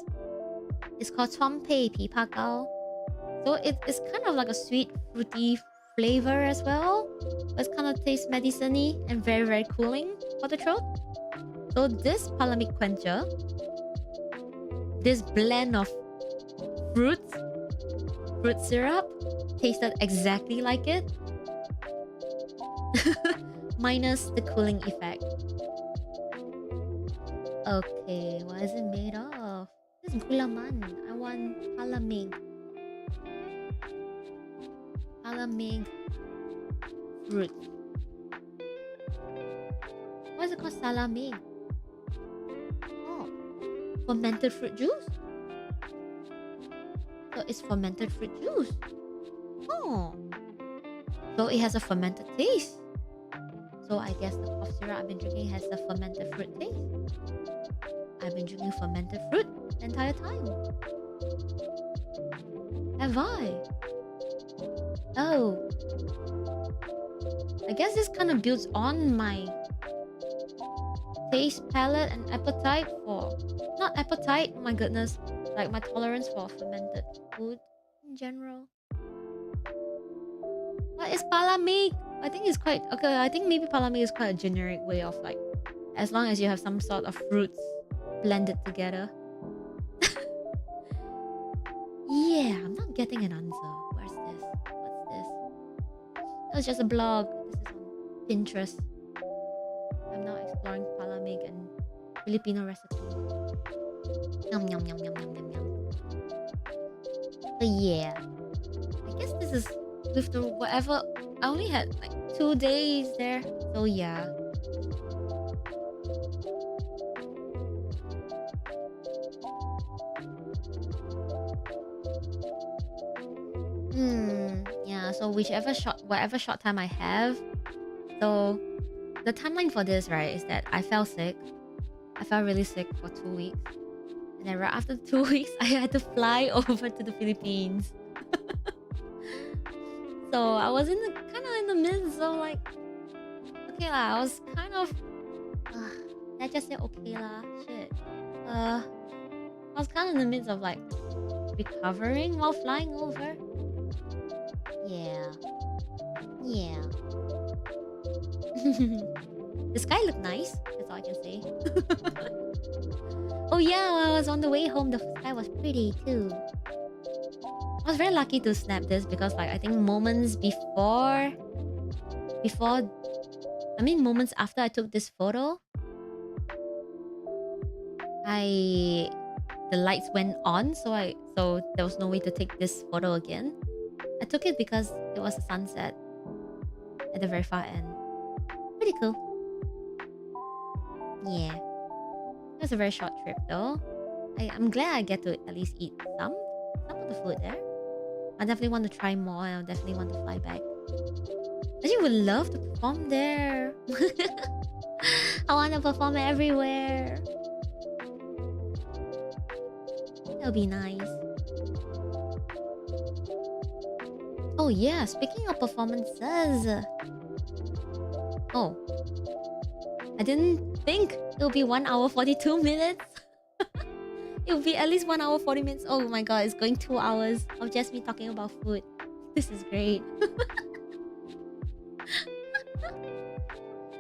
It's called Tompei Pipa Gao. So it's kind of like a sweet, fruity flavor as well. But it kind of tastes medicine-y and very, very cooling for the throat. So this Palamik Quencher, this blend of fruit syrup, tasted exactly like it. Minus the cooling effect. Okay, what is it made of? This is gulaman. I want Palamig. Palamig fruit. Why is it called Salamig? Oh, fermented fruit juice? So it's fermented fruit juice. Oh. So it has a fermented taste. So I guess the cough syrup I've been drinking has a fermented fruit taste. I've been drinking fermented fruit the entire time. Have I? Oh. I guess this kind of builds on my taste palette and appetite for... Not appetite, my goodness. Like my tolerance for fermented food in general. What is Palamig? I think it's quite... Okay, I think maybe Palamig is quite a generic way of like... As long as you have some sort of fruits blended together. Yeah, I'm not getting an answer. Where's this? What's this? That was just a blog. This is on Pinterest. I'm now exploring Palamig and Filipino recipes. Yum yum yum yum yum yum yum. But yeah, I guess this is with the whatever. I only had like 2 days there, so yeah. Yeah, so whatever short time I have. So the timeline for this, right, is that I fell sick. I felt really sick for 2 weeks. And then right after 2 weeks, I had to fly over to the Philippines. So I was kind of in the midst of like... Okay lah, I was kind of... I just said okay lah, shit. I was kind of in the midst of like recovering while flying over. Yeah. Yeah. The sky looked nice. That's all I can say. Oh yeah, while I was on the way home, the sky was pretty too. I was very lucky to snap this because like I think moments moments after I took this photo, the lights went on, so there was no way to take this photo again. I took it because it was a sunset at the very far end. Pretty cool. Yeah. It was a very short trip though. I'm glad I get to at least eat some of the food there. I definitely want to try more and I definitely want to fly back. I actually would love to perform there. I want to perform everywhere. That would be nice. Oh yeah, speaking of performances. Oh. I didn't think it would be 1 hour 42 minutes. It will be at least 1 hour 40 minutes. Oh my god, it's going 2 hours of just me talking about food. This is great.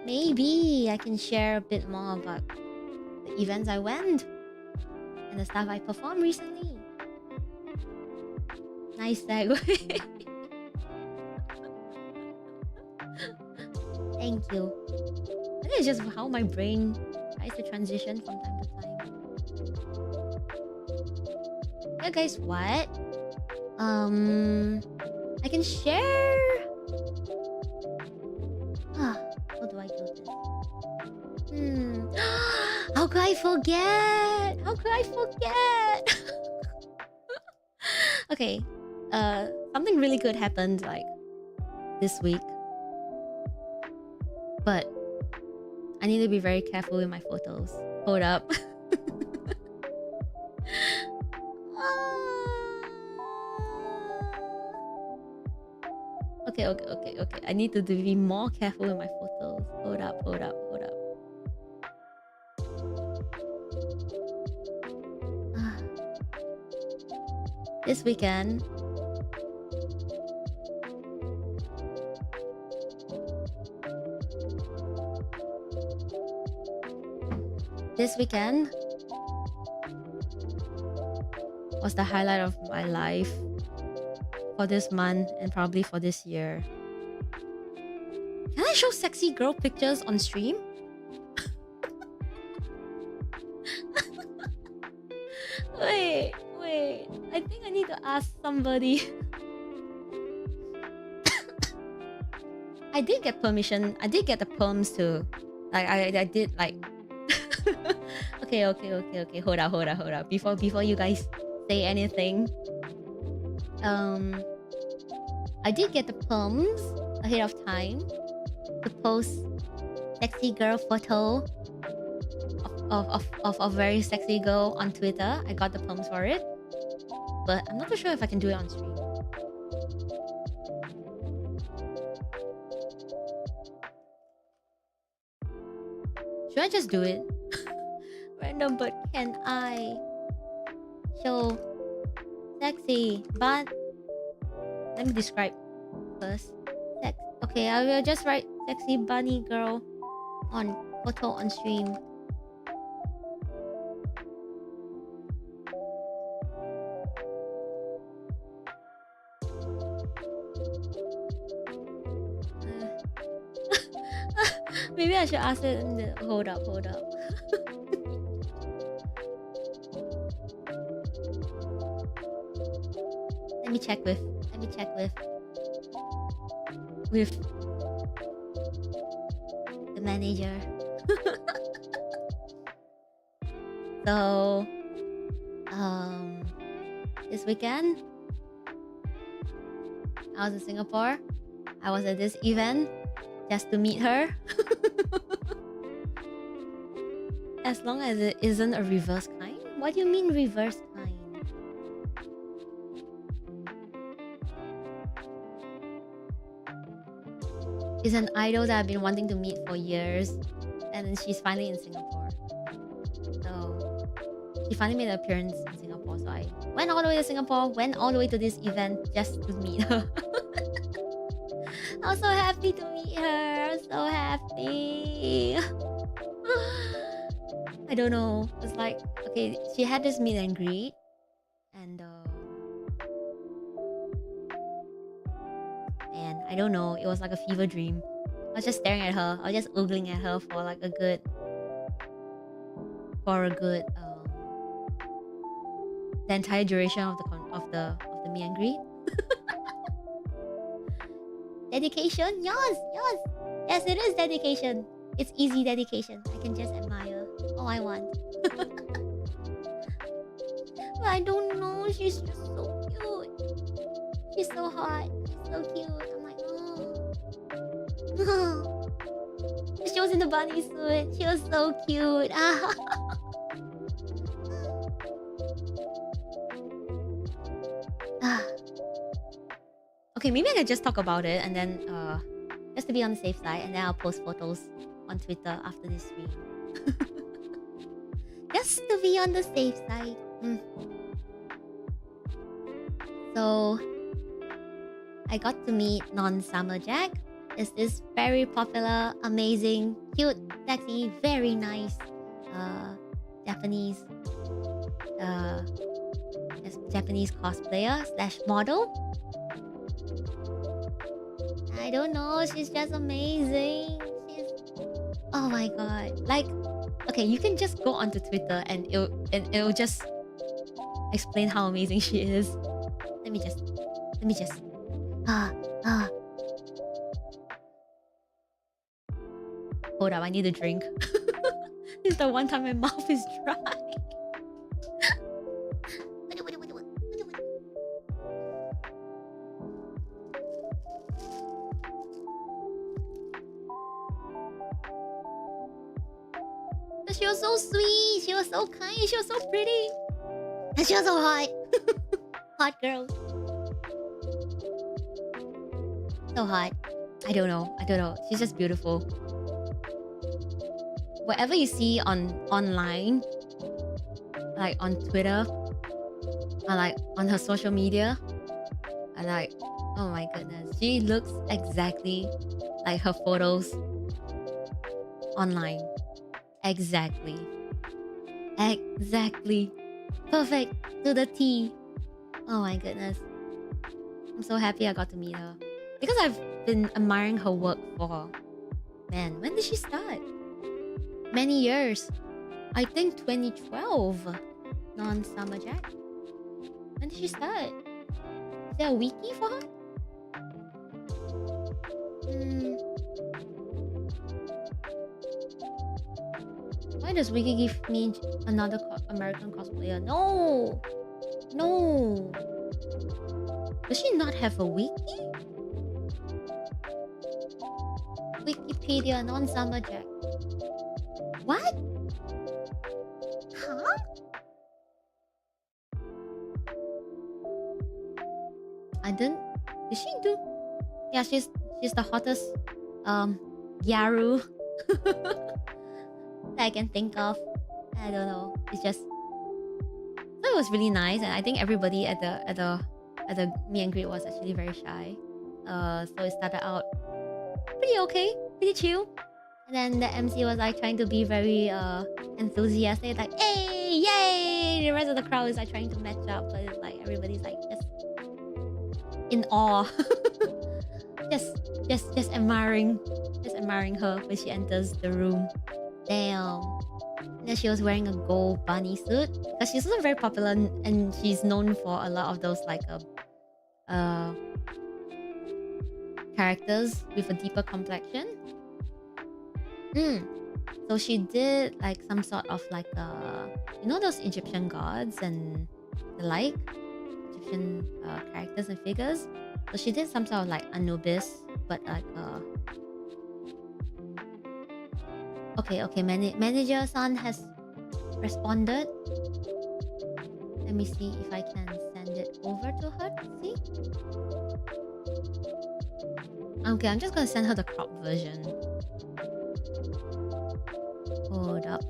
Maybe I can share a bit more about the events I went and the stuff I performed recently. Nice segue. Thank you. I think it's just how my brain tries to transition from time to time. Yeah, guys, what? I can share. How do I do this? How could I forget? How could I forget? Okay. Something really good happened like this week. But I need to be very careful with my photos. Hold up. Okay. I need to be more careful with my photos. Hold up. This weekend, was the highlight of my life for this month and probably for this year. Can I show sexy girl pictures on stream? Wait. I think I need to ask somebody. I did get permission. I did get the perms to, like, I did like. Okay. Hold up. Before you guys say anything, I did get the perms ahead of time to post sexy girl photo of a very sexy girl on Twitter. I got the perms for it, but I'm not too sure if I can do it on stream. Should I just do it? Random, but can I show sexy but let me describe first. Okay, I will just write sexy bunny girl on photo on stream. Maybe I should ask it in the... Hold up. Let me check with the manager. So, this weekend, I was in Singapore. I was at this event just to meet her. As long as it isn't a reverse kind. What do you mean reverse kind? Is an idol that I've been wanting to meet for years, and then she's finally in Singapore. So she finally made an appearance in Singapore. So I went all the way to Singapore, went all the way to this event just to meet her. I was so happy to meet her. So happy. I don't know. It's like, okay, she had this meet and greet, and man, I don't know. It was like a fever dream. I was just staring at her. I was just ogling at her for like a good the entire duration of the meet and greet. Dedication, yes, it is dedication. It's easy dedication. I can just admire all I want. But I don't know. She's just so cute. She's so hot. She's so cute. I'm like, oh. She was in the bunny suit. She was so cute. Okay, maybe I can just talk about it and then just to be on the safe side, and then I'll post photos on Twitter after this stream. Just to be on the safe side. So I got to meet Non-Summer Jack. It's this very popular, amazing, cute, sexy, very nice Japanese cosplayer / model. I don't know, she's just amazing. Oh my god. Like, okay, you can just go onto Twitter and it'll just explain how amazing she is. Let me just hold up, I need a drink. This is the one time my mouth is dry. She was so sweet, she was so kind, she was so pretty, and she was so hot. Hot girl. So hot. I don't know. She's just beautiful. Whatever you see online, like on Twitter, like on her social media. And like, oh my goodness, she looks exactly like her photos online. Exactly. Perfect to the T. Oh my goodness. I'm so happy I got to meet her. Because I've been admiring her work for... Man, when did she start? Many years. I think 2012. Non-Summer Jack. When did she start? Is there a wiki for her? Why does wiki give me another American cosplayer? No! No! Does she not have a wiki? Wikipedia non-Summer Jack. What? Huh? I didn't... Did she do... Yeah, she's the hottest Gyaru that I can think of. I don't know. It's just... So it was really nice, and I think everybody at the meet and greet was actually very shy. So it started out pretty okay, pretty chill. And then the MC was like trying to be very enthusiastic, like hey, yay! The rest of the crowd is like trying to match up, but it's like everybody's like just in awe. just admiring her when she enters the room. Damn. And then she was wearing a gold bunny suit because she's also very popular, and she's known for a lot of those like characters with a deeper complexion. So she did like some sort of like you know those Egyptian gods and the like Egyptian characters and figures. So she did some sort of like Anubis, but like okay, manager son has responded. Let me see if I can send it over to her to see. Okay, I'm just gonna send her the crop version. Hold up.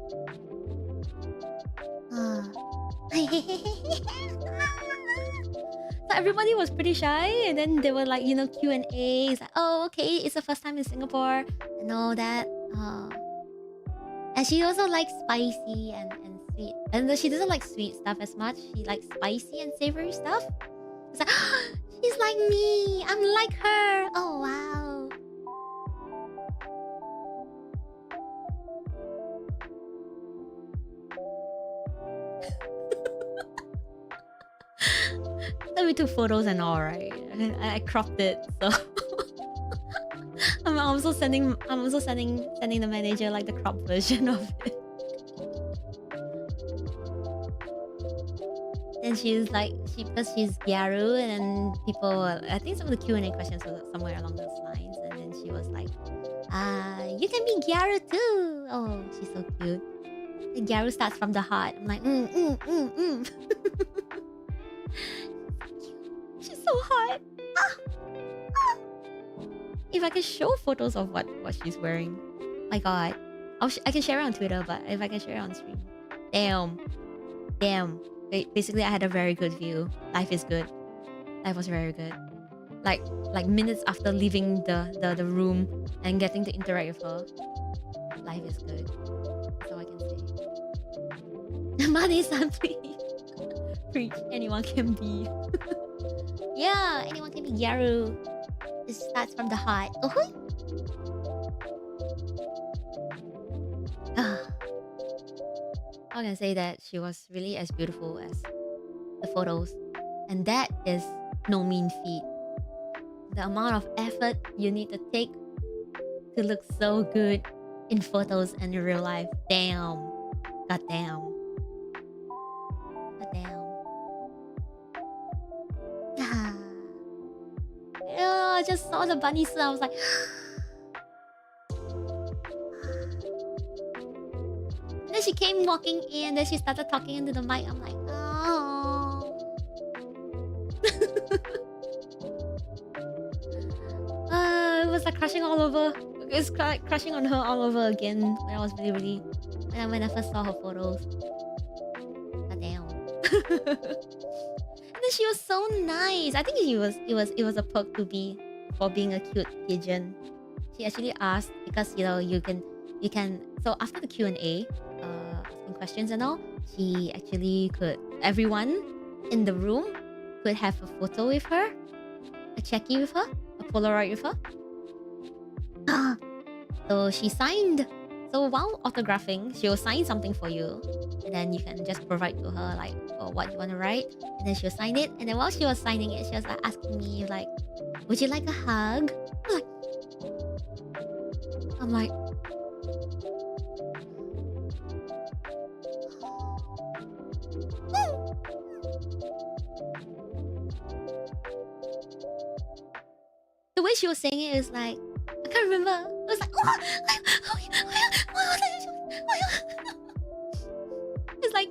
So everybody was pretty shy, and then they were like, you know, Q&A. It's like, oh, okay, it's the first time in Singapore and all that. And she also likes spicy and sweet. And she doesn't like sweet stuff as much. She likes spicy and savory stuff. It's like, she's like me. I'm like her. Oh, wow. Then we took photos and all, right? I cropped it, so I'm also sending the manager like the crop version of it. And she's like, because she's Gyaru, and then people, I think some of the Q&A questions were somewhere along those lines, and then she was like, you can be Gyaru too. Oh, she's so cute. And Gyaru starts from the heart. I'm like, She's so hot. If I can show photos of what she's wearing, my god, I can share it on Twitter, but if I can share it on stream, damn. Basically, I had a very good view. Life is good. Life was very good. Like minutes after leaving the room and getting to interact with her, life is good. That's all I can say. Madi-san, please. Preach. Anyone can be. Yeah, anyone can be Gyaru. It starts from the heart. I can say that she was really as beautiful as the photos, and that is no mean feat. The amount of effort you need to take to look so good in photos and in real life. Damn. Goddamn. I just saw the bunny suit. I was like, and then she came walking in. Then she started talking into the mic. I'm like, oh. It was like crushing all over. It's crushing on her all over again. When I was really when I first saw her photos. God damn. she was so nice. I think it was a perk to be for being a cute pigeon. She actually asked because you can so after the Q&A, asking questions and all, she actually everyone in the room could have a photo with her, a checky with her, a Polaroid with her. So she signed. So while autographing, she will sign something for you, and then you can just provide to her like what you want to write, and then she'll sign it. And then while she was signing it, she was like asking me like, "Would you like a hug?" I'm like, the way she was saying it is like, I can't remember. It was like, it's like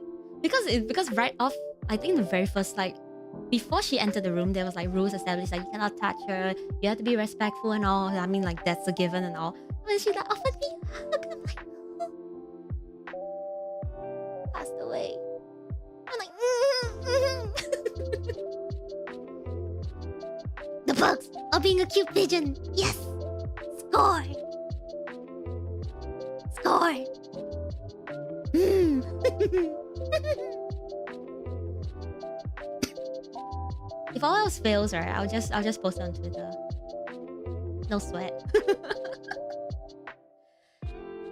because right off, I think the very first like before she entered the room, there was like rules established like you cannot touch her, you have to be respectful and all. I mean like that's a given and all. And she like offered me a hug. I'm like, passed away. I'm like, the perks of being a cute pigeon. Yes. Score! Score! If all else fails, right, I'll just post it on Twitter. No sweat.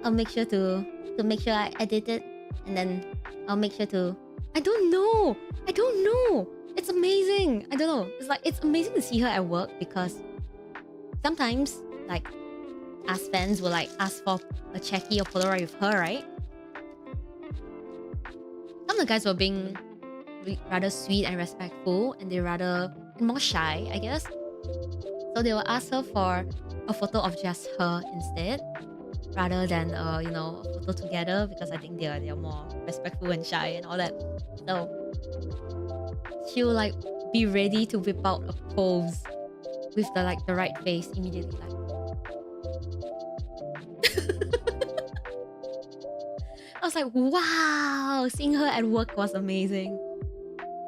I'll make sure to make sure I edit it, and then I'll make sure to. I don't know. It's amazing. I don't know. It's amazing to see her at work because sometimes like us fans will like ask for a checky or Polaroid with her, right? Some of the guys were being rather sweet and respectful, and they're rather more shy, I guess. So they will ask her for a photo of just her instead, rather than a photo together, because I think they're more respectful and shy and all that. So she'll like be ready to whip out a pose with the right face immediately, like. I was like, wow, seeing her at work was amazing.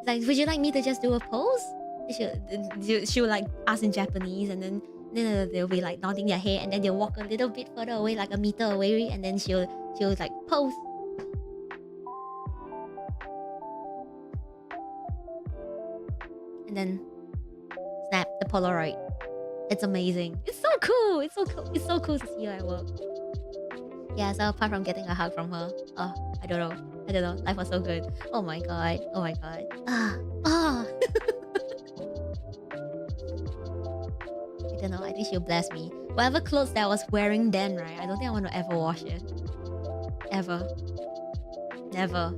Like, would you like me to just do a pose? She'll like ask in Japanese, and then they'll be like nodding their head, and then they'll walk a little bit further away, like a meter away, and then she'll like pose. And then snap the Polaroid. It's amazing. It's so cool. It's so cool to see her at work. Yeah, so apart from getting a hug from her, I don't know. Life was so good. Oh my god. I don't know. I think she'll bless me. Whatever clothes that I was wearing then, right? I don't think I want to ever wash it. Ever. Never.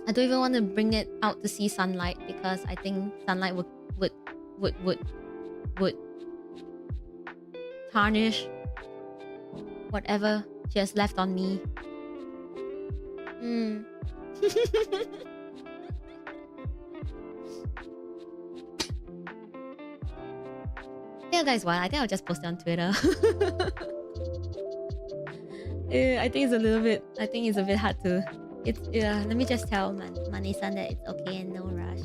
I don't even want to bring it out to see sunlight, because I think sunlight would tarnish whatever she has left on me. Yeah, guys, what? I think I'll just post it on Twitter. I think it's a bit hard to. Let me just tell Mane-san that it's okay and no rush.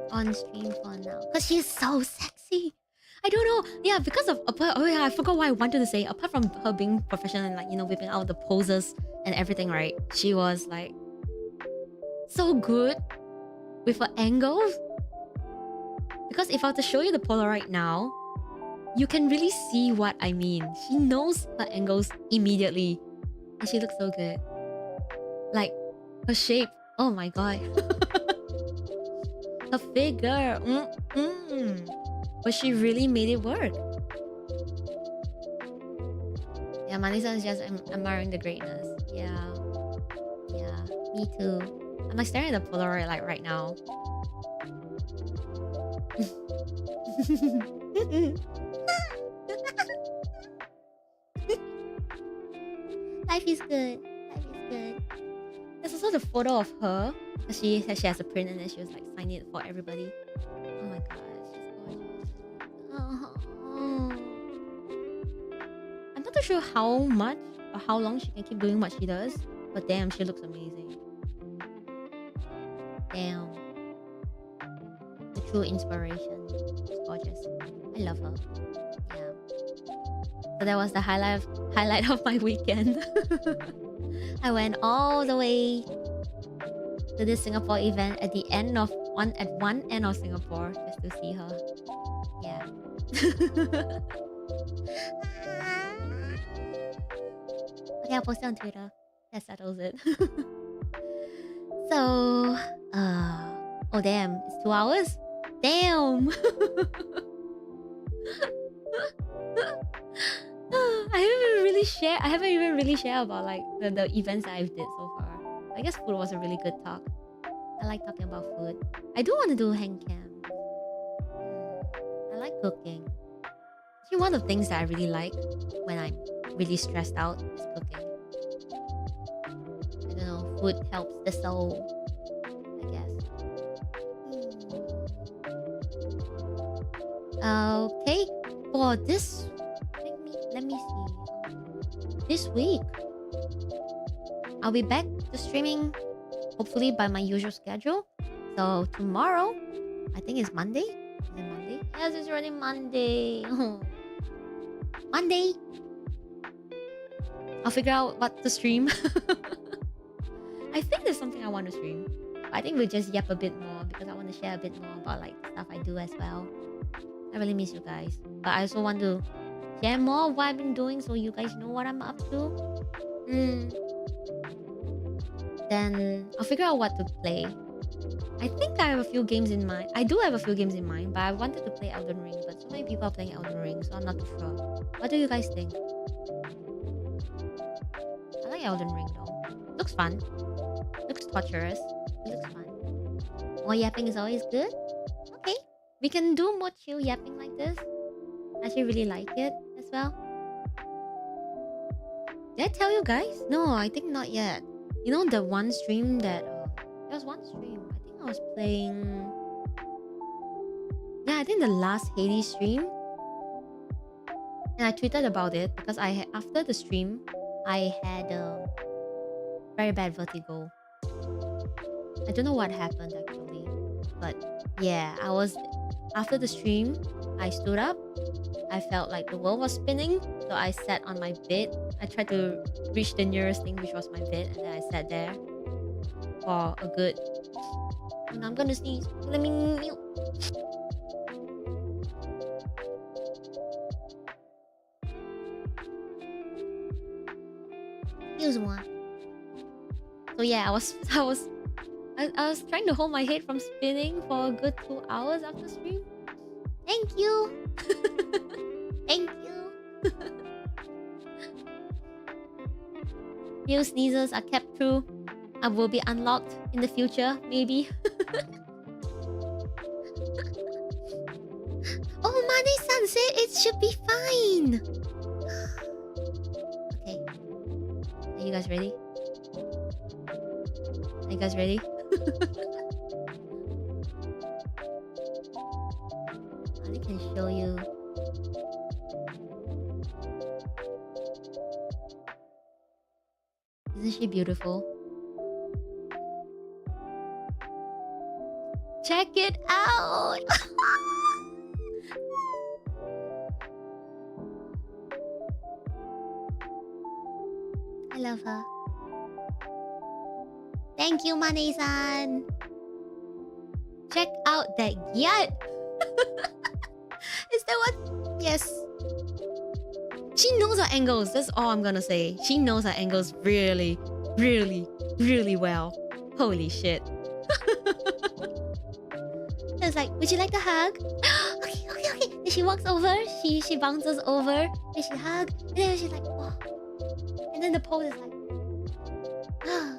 On stream for now, because she's so sexy. I don't know. Yeah, because of I forgot what I wanted to say. Apart from her being professional and like whipping out the poses and everything, right? She was like so good with her angles. Because if I were to show you the Polaroid now, you can really see what I mean. She knows her angles immediately, and she looks so good. Like her shape. Oh my god. Her figure. But she really made it work. Yeah, Manisa is just admiring the greatness. Yeah, me too. I'm like staring at the Polaroid like right now. Life is good. There's also the photo of her She said she has a print and then she was like signing it for everybody. Oh my god, she's gorgeous. Oh. I'm not too sure how much or how long she can keep doing what she does, but damn, she looks amazing. Damn. The true inspiration. She's gorgeous. I love her. Yeah. So that was the highlight of my weekend. I went all the way to this Singapore event at one end of Singapore just to see her. Yeah. Okay, I'll post it on Twitter. That settles it. So, oh damn, it's 2 hours? Damn! I haven't even really shared about like the events that I've did so far. I guess food was a really good talk. I like talking about food. I do want to do hand cam. I like cooking. Actually, one of the things that I really like when I'm really stressed out is cooking. I don't know, food helps the soul, I guess. Okay, for this, let me see. This week, I'll be back to streaming, hopefully by my usual schedule. So tomorrow, I think it's Monday. Is it Monday? Yes, it's already Monday. Monday. I'll figure out what to stream. I think there's something I want to stream. I think we'll just yap a bit more because I want to share a bit more about like stuff I do as well. I really miss you guys, but I also want to share more of what I've been doing so you guys know what I'm up to. Then I'll figure out what to play. I think I have a few games in mind. I do have a few games in mind, but I wanted to play Elden Ring, but so many people are playing Elden Ring, so I'm not too sure. What do you guys think? I like Elden Ring though. Looks fun. Looks torturous. It looks fun. More yapping is always good. Okay. We can do more chill yapping like this. I actually really like it as well. Did I tell you guys? No, I think not yet. You know the one stream that... there was one stream. I think I was playing... Yeah, I think the last Hades stream. And I tweeted about it because after the stream, I had very bad vertigo. I don't know what happened actually. But yeah, after the stream, I stood up. I felt like the world was spinning, so I sat on my bed. I tried to reach the nearest thing, which was my bed, and then I sat there for a good... And I'm gonna sneeze. Let me mute. Excuse me. So yeah, I was trying to hold my head from spinning for a good 2 hours after stream. Thank you. Thank you. Few sneezes are kept through. I will be unlocked in the future, maybe. Oh, Mane-san said it should be fine. Okay. Are you guys ready? Are you guys ready? I can show you. Isn't she beautiful? Check it out! I love her. Thank you, Mane-san. Check out that yacht. Is that what? Yes. She knows her angles. That's all I'm gonna say. She knows her angles really, really, really well. Holy shit. I was like, would you like a hug? Okay. Then she walks over. She bounces over. Then she hugs. And then she's like, oh. And then the pose is like, ah.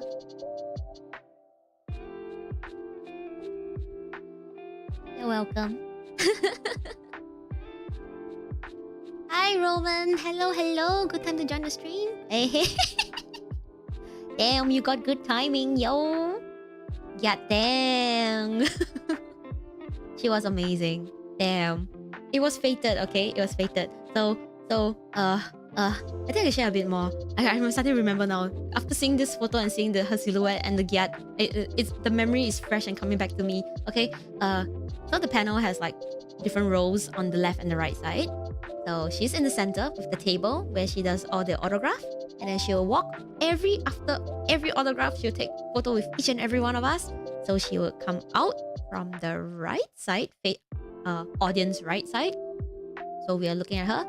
You're welcome. Hi, Roman. Hello. Good time to join the stream. Hey. Damn, you got good timing, yo. Yeah, dang. She was amazing. Damn. It was fated, okay? It was fated. I think I share a bit more. I'm starting to remember now. After seeing this photo and seeing her silhouette and the gyat, it's the memory is fresh and coming back to me. Okay. So the panel has like different rows on the left and the right side. So she's in the center with the table where she does all the autograph, and then she'll walk after every autograph. She'll take photo with each and every one of us. So she will come out from the right side, audience right side. So we are looking at her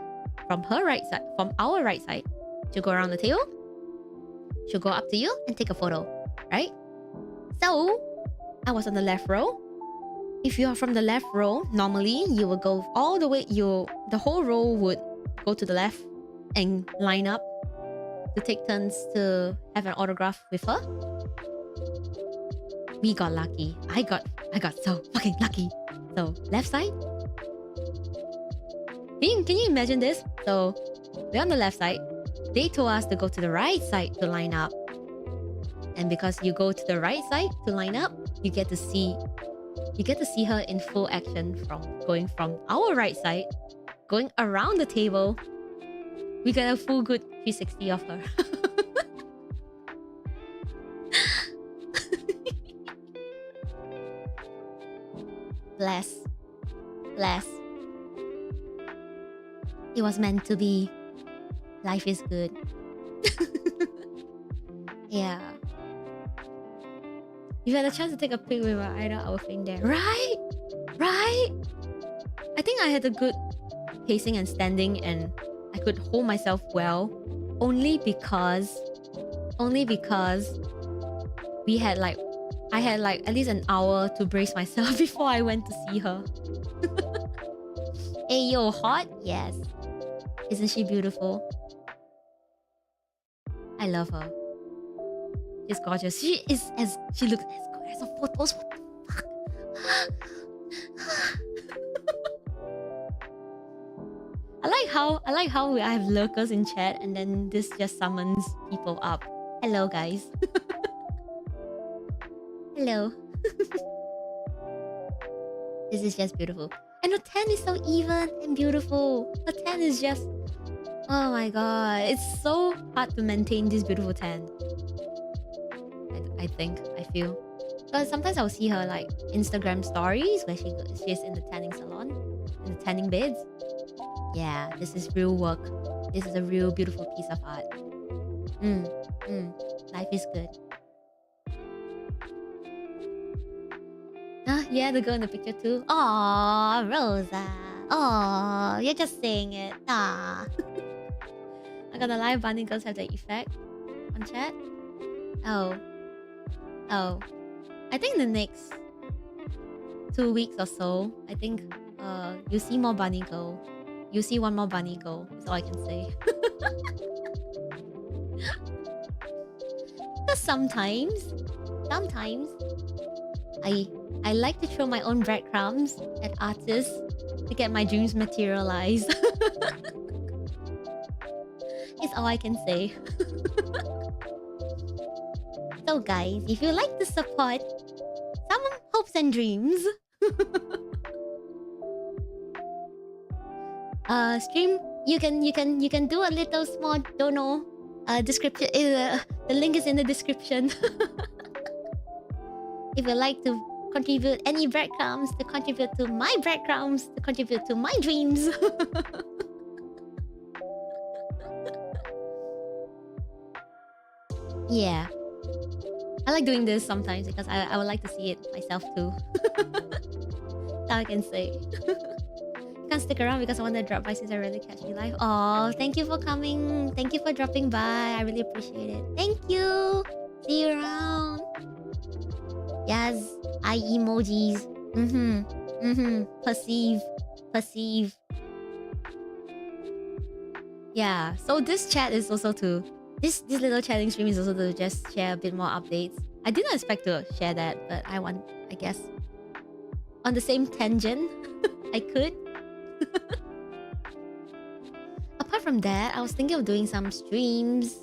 from her right side, from our right side. She'll go around the table. She'll go up to you and take a photo, right? So I was on the left row. If you are from the left row, normally you will go all the way. The whole row would go to the left and line up to take turns to have an autograph with her. We got lucky. I got so fucking lucky. So left side. Can you imagine this? So we're on the left side. They told us to go to the right side to line up. And because you go to the right side to line up, you get to see her in full action from going from our right side, going around the table. We get a full good 360 of her. Bless. It was meant to be. Life is good. Yeah. If you had a chance to take a pic with her, either I would think there. Right? I think I had a good pacing and standing, and I could hold myself well only because I had like at least an hour to brace myself before I went to see her. Hey yo, hot? Yes. Isn't she beautiful? I love her. She's gorgeous. She looks as good as her photos. What the fuck? I like how I have lurkers in chat and then this just summons people up. Hello guys. Hello. This is just beautiful. And her tan is so even and beautiful. Her tan is just... Oh my god. It's so hard to maintain this beautiful tan. I feel. Because sometimes I'll see her like Instagram stories where she's in the tanning salon, in the tanning beds. Yeah, this is real work. This is a real beautiful piece of art. Life is good. Yeah, the girl in the picture too. Aww, Rosa. Aww, you're just saying it. Ah. I got the live bunny girls have the effect on chat. Oh. I think the next 2 weeks or so, I think you see more bunny girl. You see one more bunny girl. That's all I can say. Because sometimes I like to throw my own breadcrumbs at artists to get my dreams materialized. It's all I can say. So guys, if you like to support some hopes and dreams, stream, you can do a little small dono. Description. The link is in the description. If you like to contribute any breadcrumbs to contribute to my breadcrumbs to contribute to my dreams. Yeah. I like doing this sometimes because I would like to see it myself too. That's all I can say. You can't stick around because I want to drop by since I really catch you live. Oh, thank you for coming. Thank you for dropping by. I really appreciate it. Thank you. See you around. Yes, eye emojis. Perceive. Yeah, so this chat is also to... This little chatting stream is also to just share a bit more updates. I didn't expect to share that, but I guess... On the same tangent, I could. Apart from that, I was thinking of doing some streams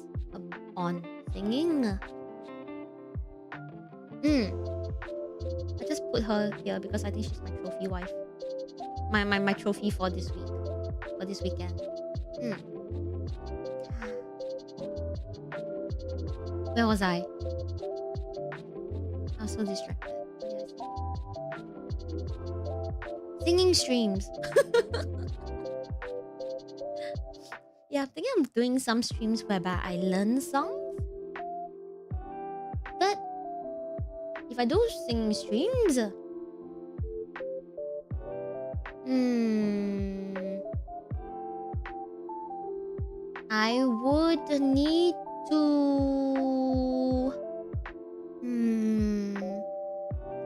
on singing. just put her here because I think she's my trophy wife. My trophy for this week. For this weekend. Where was I? I was so distracted. Singing streams. Yeah, I'm thinking of doing some streams whereby I learn songs. But if I do singing streams, I would need to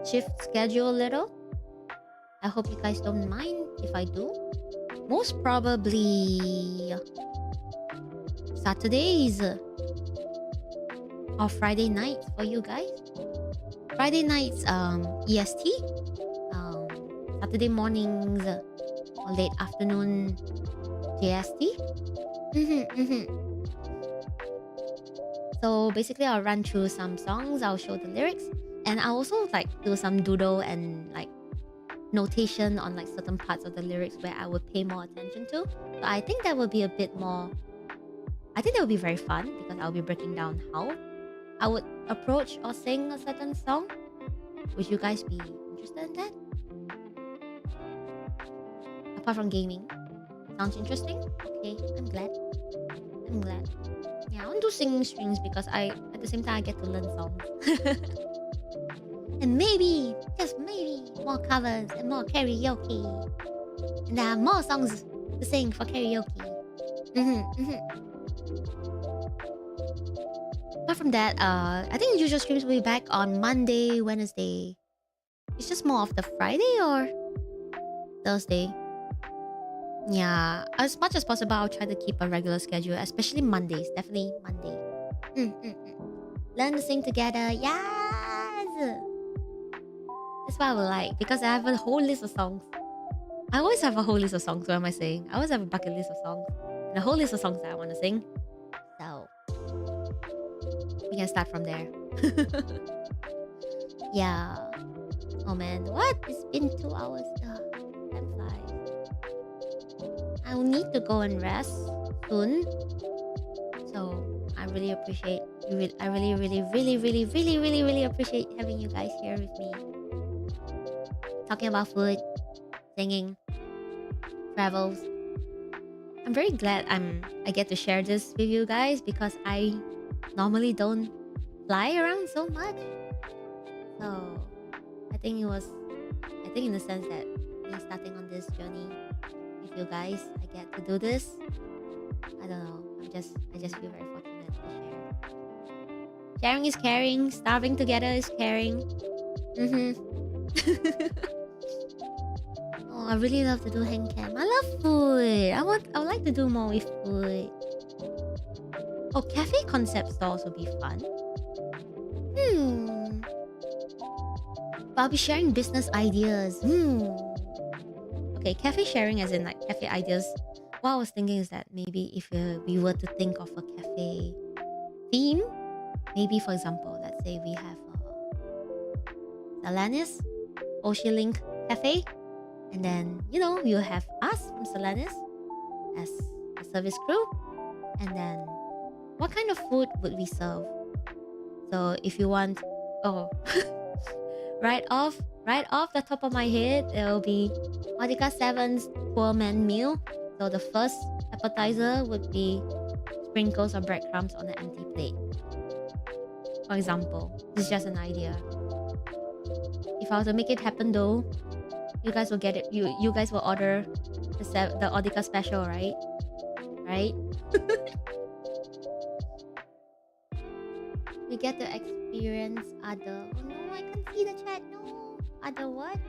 shift schedule a little. I hope you guys don't mind if I do. Most probably Saturdays or Friday nights for you guys. Friday nights EST. Saturday mornings or late afternoon JST. So basically I'll run through some songs, I'll show the lyrics, and I'll also like do some doodle and like notation on like certain parts of the lyrics where I would pay more attention to. So I think that would be a bit more, I think that would be very fun because I'll be breaking down how I would approach or sing a certain song. Would you guys be interested in that? Apart from gaming. Sounds interesting? Okay, I'm glad. Yeah, I want to do singing streams because at the same time I get to learn songs. And maybe, just maybe, more covers and more karaoke. And there are more songs to sing for karaoke. Apart from that, I think the usual streams will be back on Monday, Wednesday. It's just more of the Friday or Thursday. Yeah, as much as possible, I'll try to keep a regular schedule, especially Mondays. Definitely Monday. Learn to sing together. Yes! That's what I would like, because I have a whole list of songs. I always have a whole list of songs. What am I saying? I always have a bucket list of songs. And a whole list of songs that I want to sing. So, we can start from there. Yeah. Oh man, what? It's been 2 hours. Time flies. I will need to go and rest soon. So I really appreciate you. I really appreciate having you guys here with me. Talking about food, singing, travels. I'm very glad I get to share this with you guys because I normally don't fly around so much. So I think in the sense that me starting on this journey with you guys, I get to do this. I don't know. I just feel very fortunate to share. Sharing is caring. Starving together is caring. Oh, I really love to do hand cam. I love food. I would like to do more with food. Oh, cafe concept stores would be fun. But I'll be sharing business ideas. Okay, cafe sharing as in like cafe ideas. What I was thinking is that maybe if we were to think of a cafe theme, maybe for example, let's say we have Celanis, OshiLink Cafe, and then we'll have us from Celanis as a service crew, and then what kind of food would we serve? So if you want, right off the top of my head, it will be Audica 7's poor man meal. So the first appetizer would be sprinkles or breadcrumbs on an empty plate. For example, this is just an idea. If I were to make it happen though, you guys will get it. You guys will order the Audica special, right? Right? We get to experience other... Oh no, I can't see the chat. No. Other what?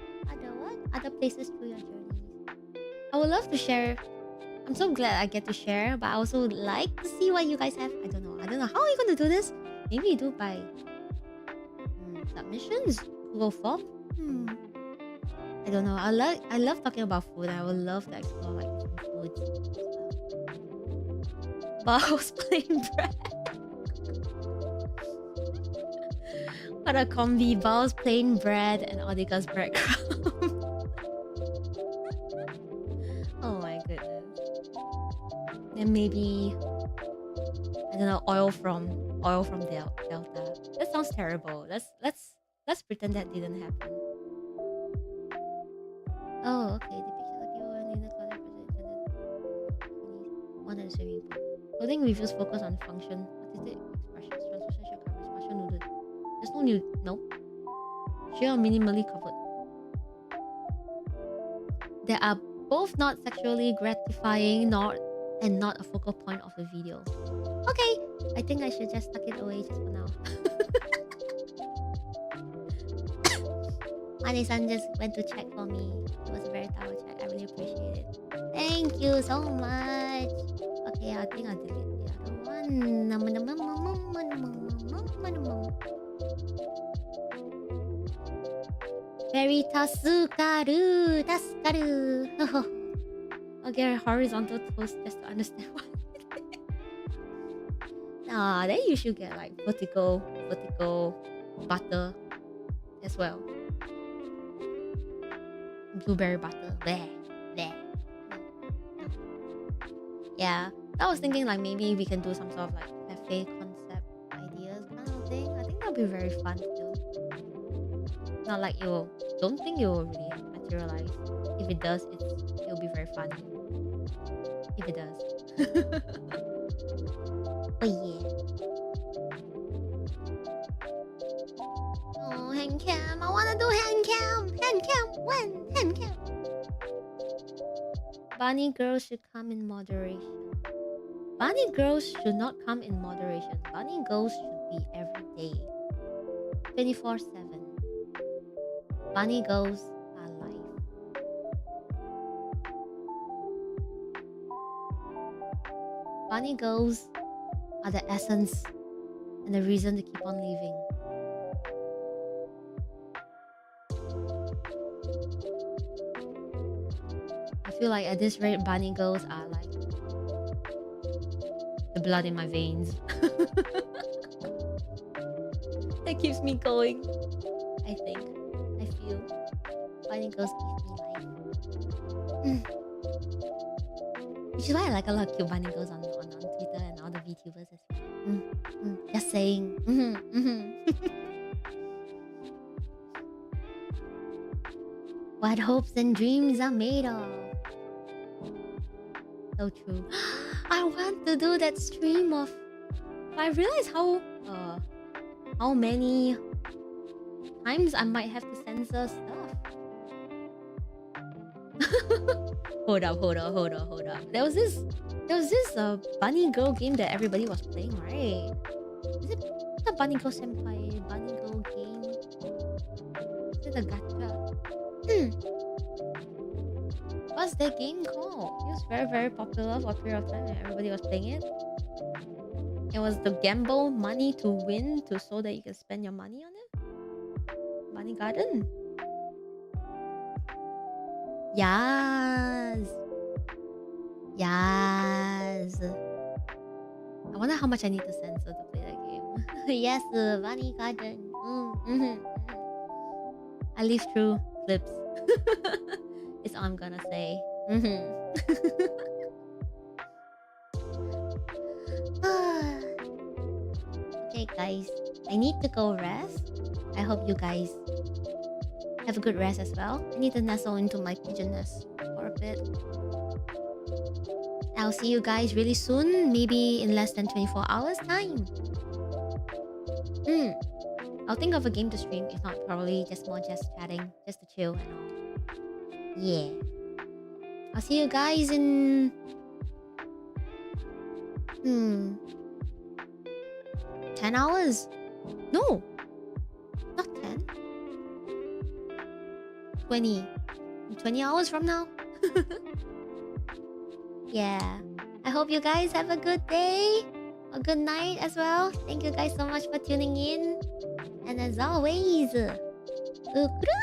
Other places through your journeys. I would love to share. I'm so glad I get to share, but I also would like to see what you guys have. I don't know. How are you going to do this? Maybe you do by submissions? Google form? I don't know. I love talking about food. I would love to explore like different foods. But I was playing bread. What a combi. Bao's plain bread and Audica's breadcrumb. Oh my goodness. Then maybe, I don't know, oil from Delta. That sounds terrible. Let's pretend that didn't happen. Oh, okay. The picture of you and in the color presented on the swimming pool. Clothing reviews focus on function, artistic expressions, translucent shell coverage, partial nuded. There's no nude. Nope. Shell minimally covered. They are both not sexually gratifying, not a focal point of the video. Okay, I think I should just tuck it away just for now. Mane-san just went to check for me. It was a very thorough check. I really appreciate it. Thank you so much. Okay, I think I'll delete the other one. Very tasukaru. Okay, horizontal toast just to understand why. Nah, then you should get like vertical butter as well. Blueberry butter. Bleh. Yeah, I was thinking like maybe we can do some sort of like cafe concept ideas kind of thing. I think that'll be very fun to do. Not like don't think it will really materialize. If it does, it'll be very fun. If it does. Oh yeah. Oh, hand cam. I wanna do hand cam. Hand cam. When? Hand cam. Bunny girls should come in moderation. Bunny girls should not come in moderation. Bunny girls should be every day. 24/7. Bunny girls are life. Bunny girls are the essence and the reason to keep on living. I feel like at this rate, bunny girls are like the blood in my veins. That keeps me going. I think. I feel. Bunny girls give me life. Which is why I like a lot of cute bunny girls on Twitter and all the VTubers as well. Just saying. What hopes and dreams are made of. So true. I want to do that stream of. I realize how many times I might have to censor stuff. Hold up. There was this bunny girl game that everybody was playing, right? Is it the Bunny Girl Senpai Bunny Girl game? Is it a gacha? What's that game called? It was very, very popular for a period of time and everybody was playing it. It was the gamble money to win so that you can spend your money on it. Bunny Garden. Yes. I wonder how much I need to censor to play that game. Yes, Bunny Garden. I live through clips. It's all I'm gonna say. Okay, guys. I need to go rest. I hope you guys have a good rest as well. I need to nestle into my pigeon nest for a bit. I'll see you guys really soon. Maybe in less than 24 hours time. I'll think of a game to stream. If not, probably just chatting. Just to chill and all. Yeah. I'll see you guys in 10 hours. No, not 10. 20 hours from now. Yeah. I hope you guys have a good day. A good night as well. Thank you guys so much for tuning in. And as always, ukru!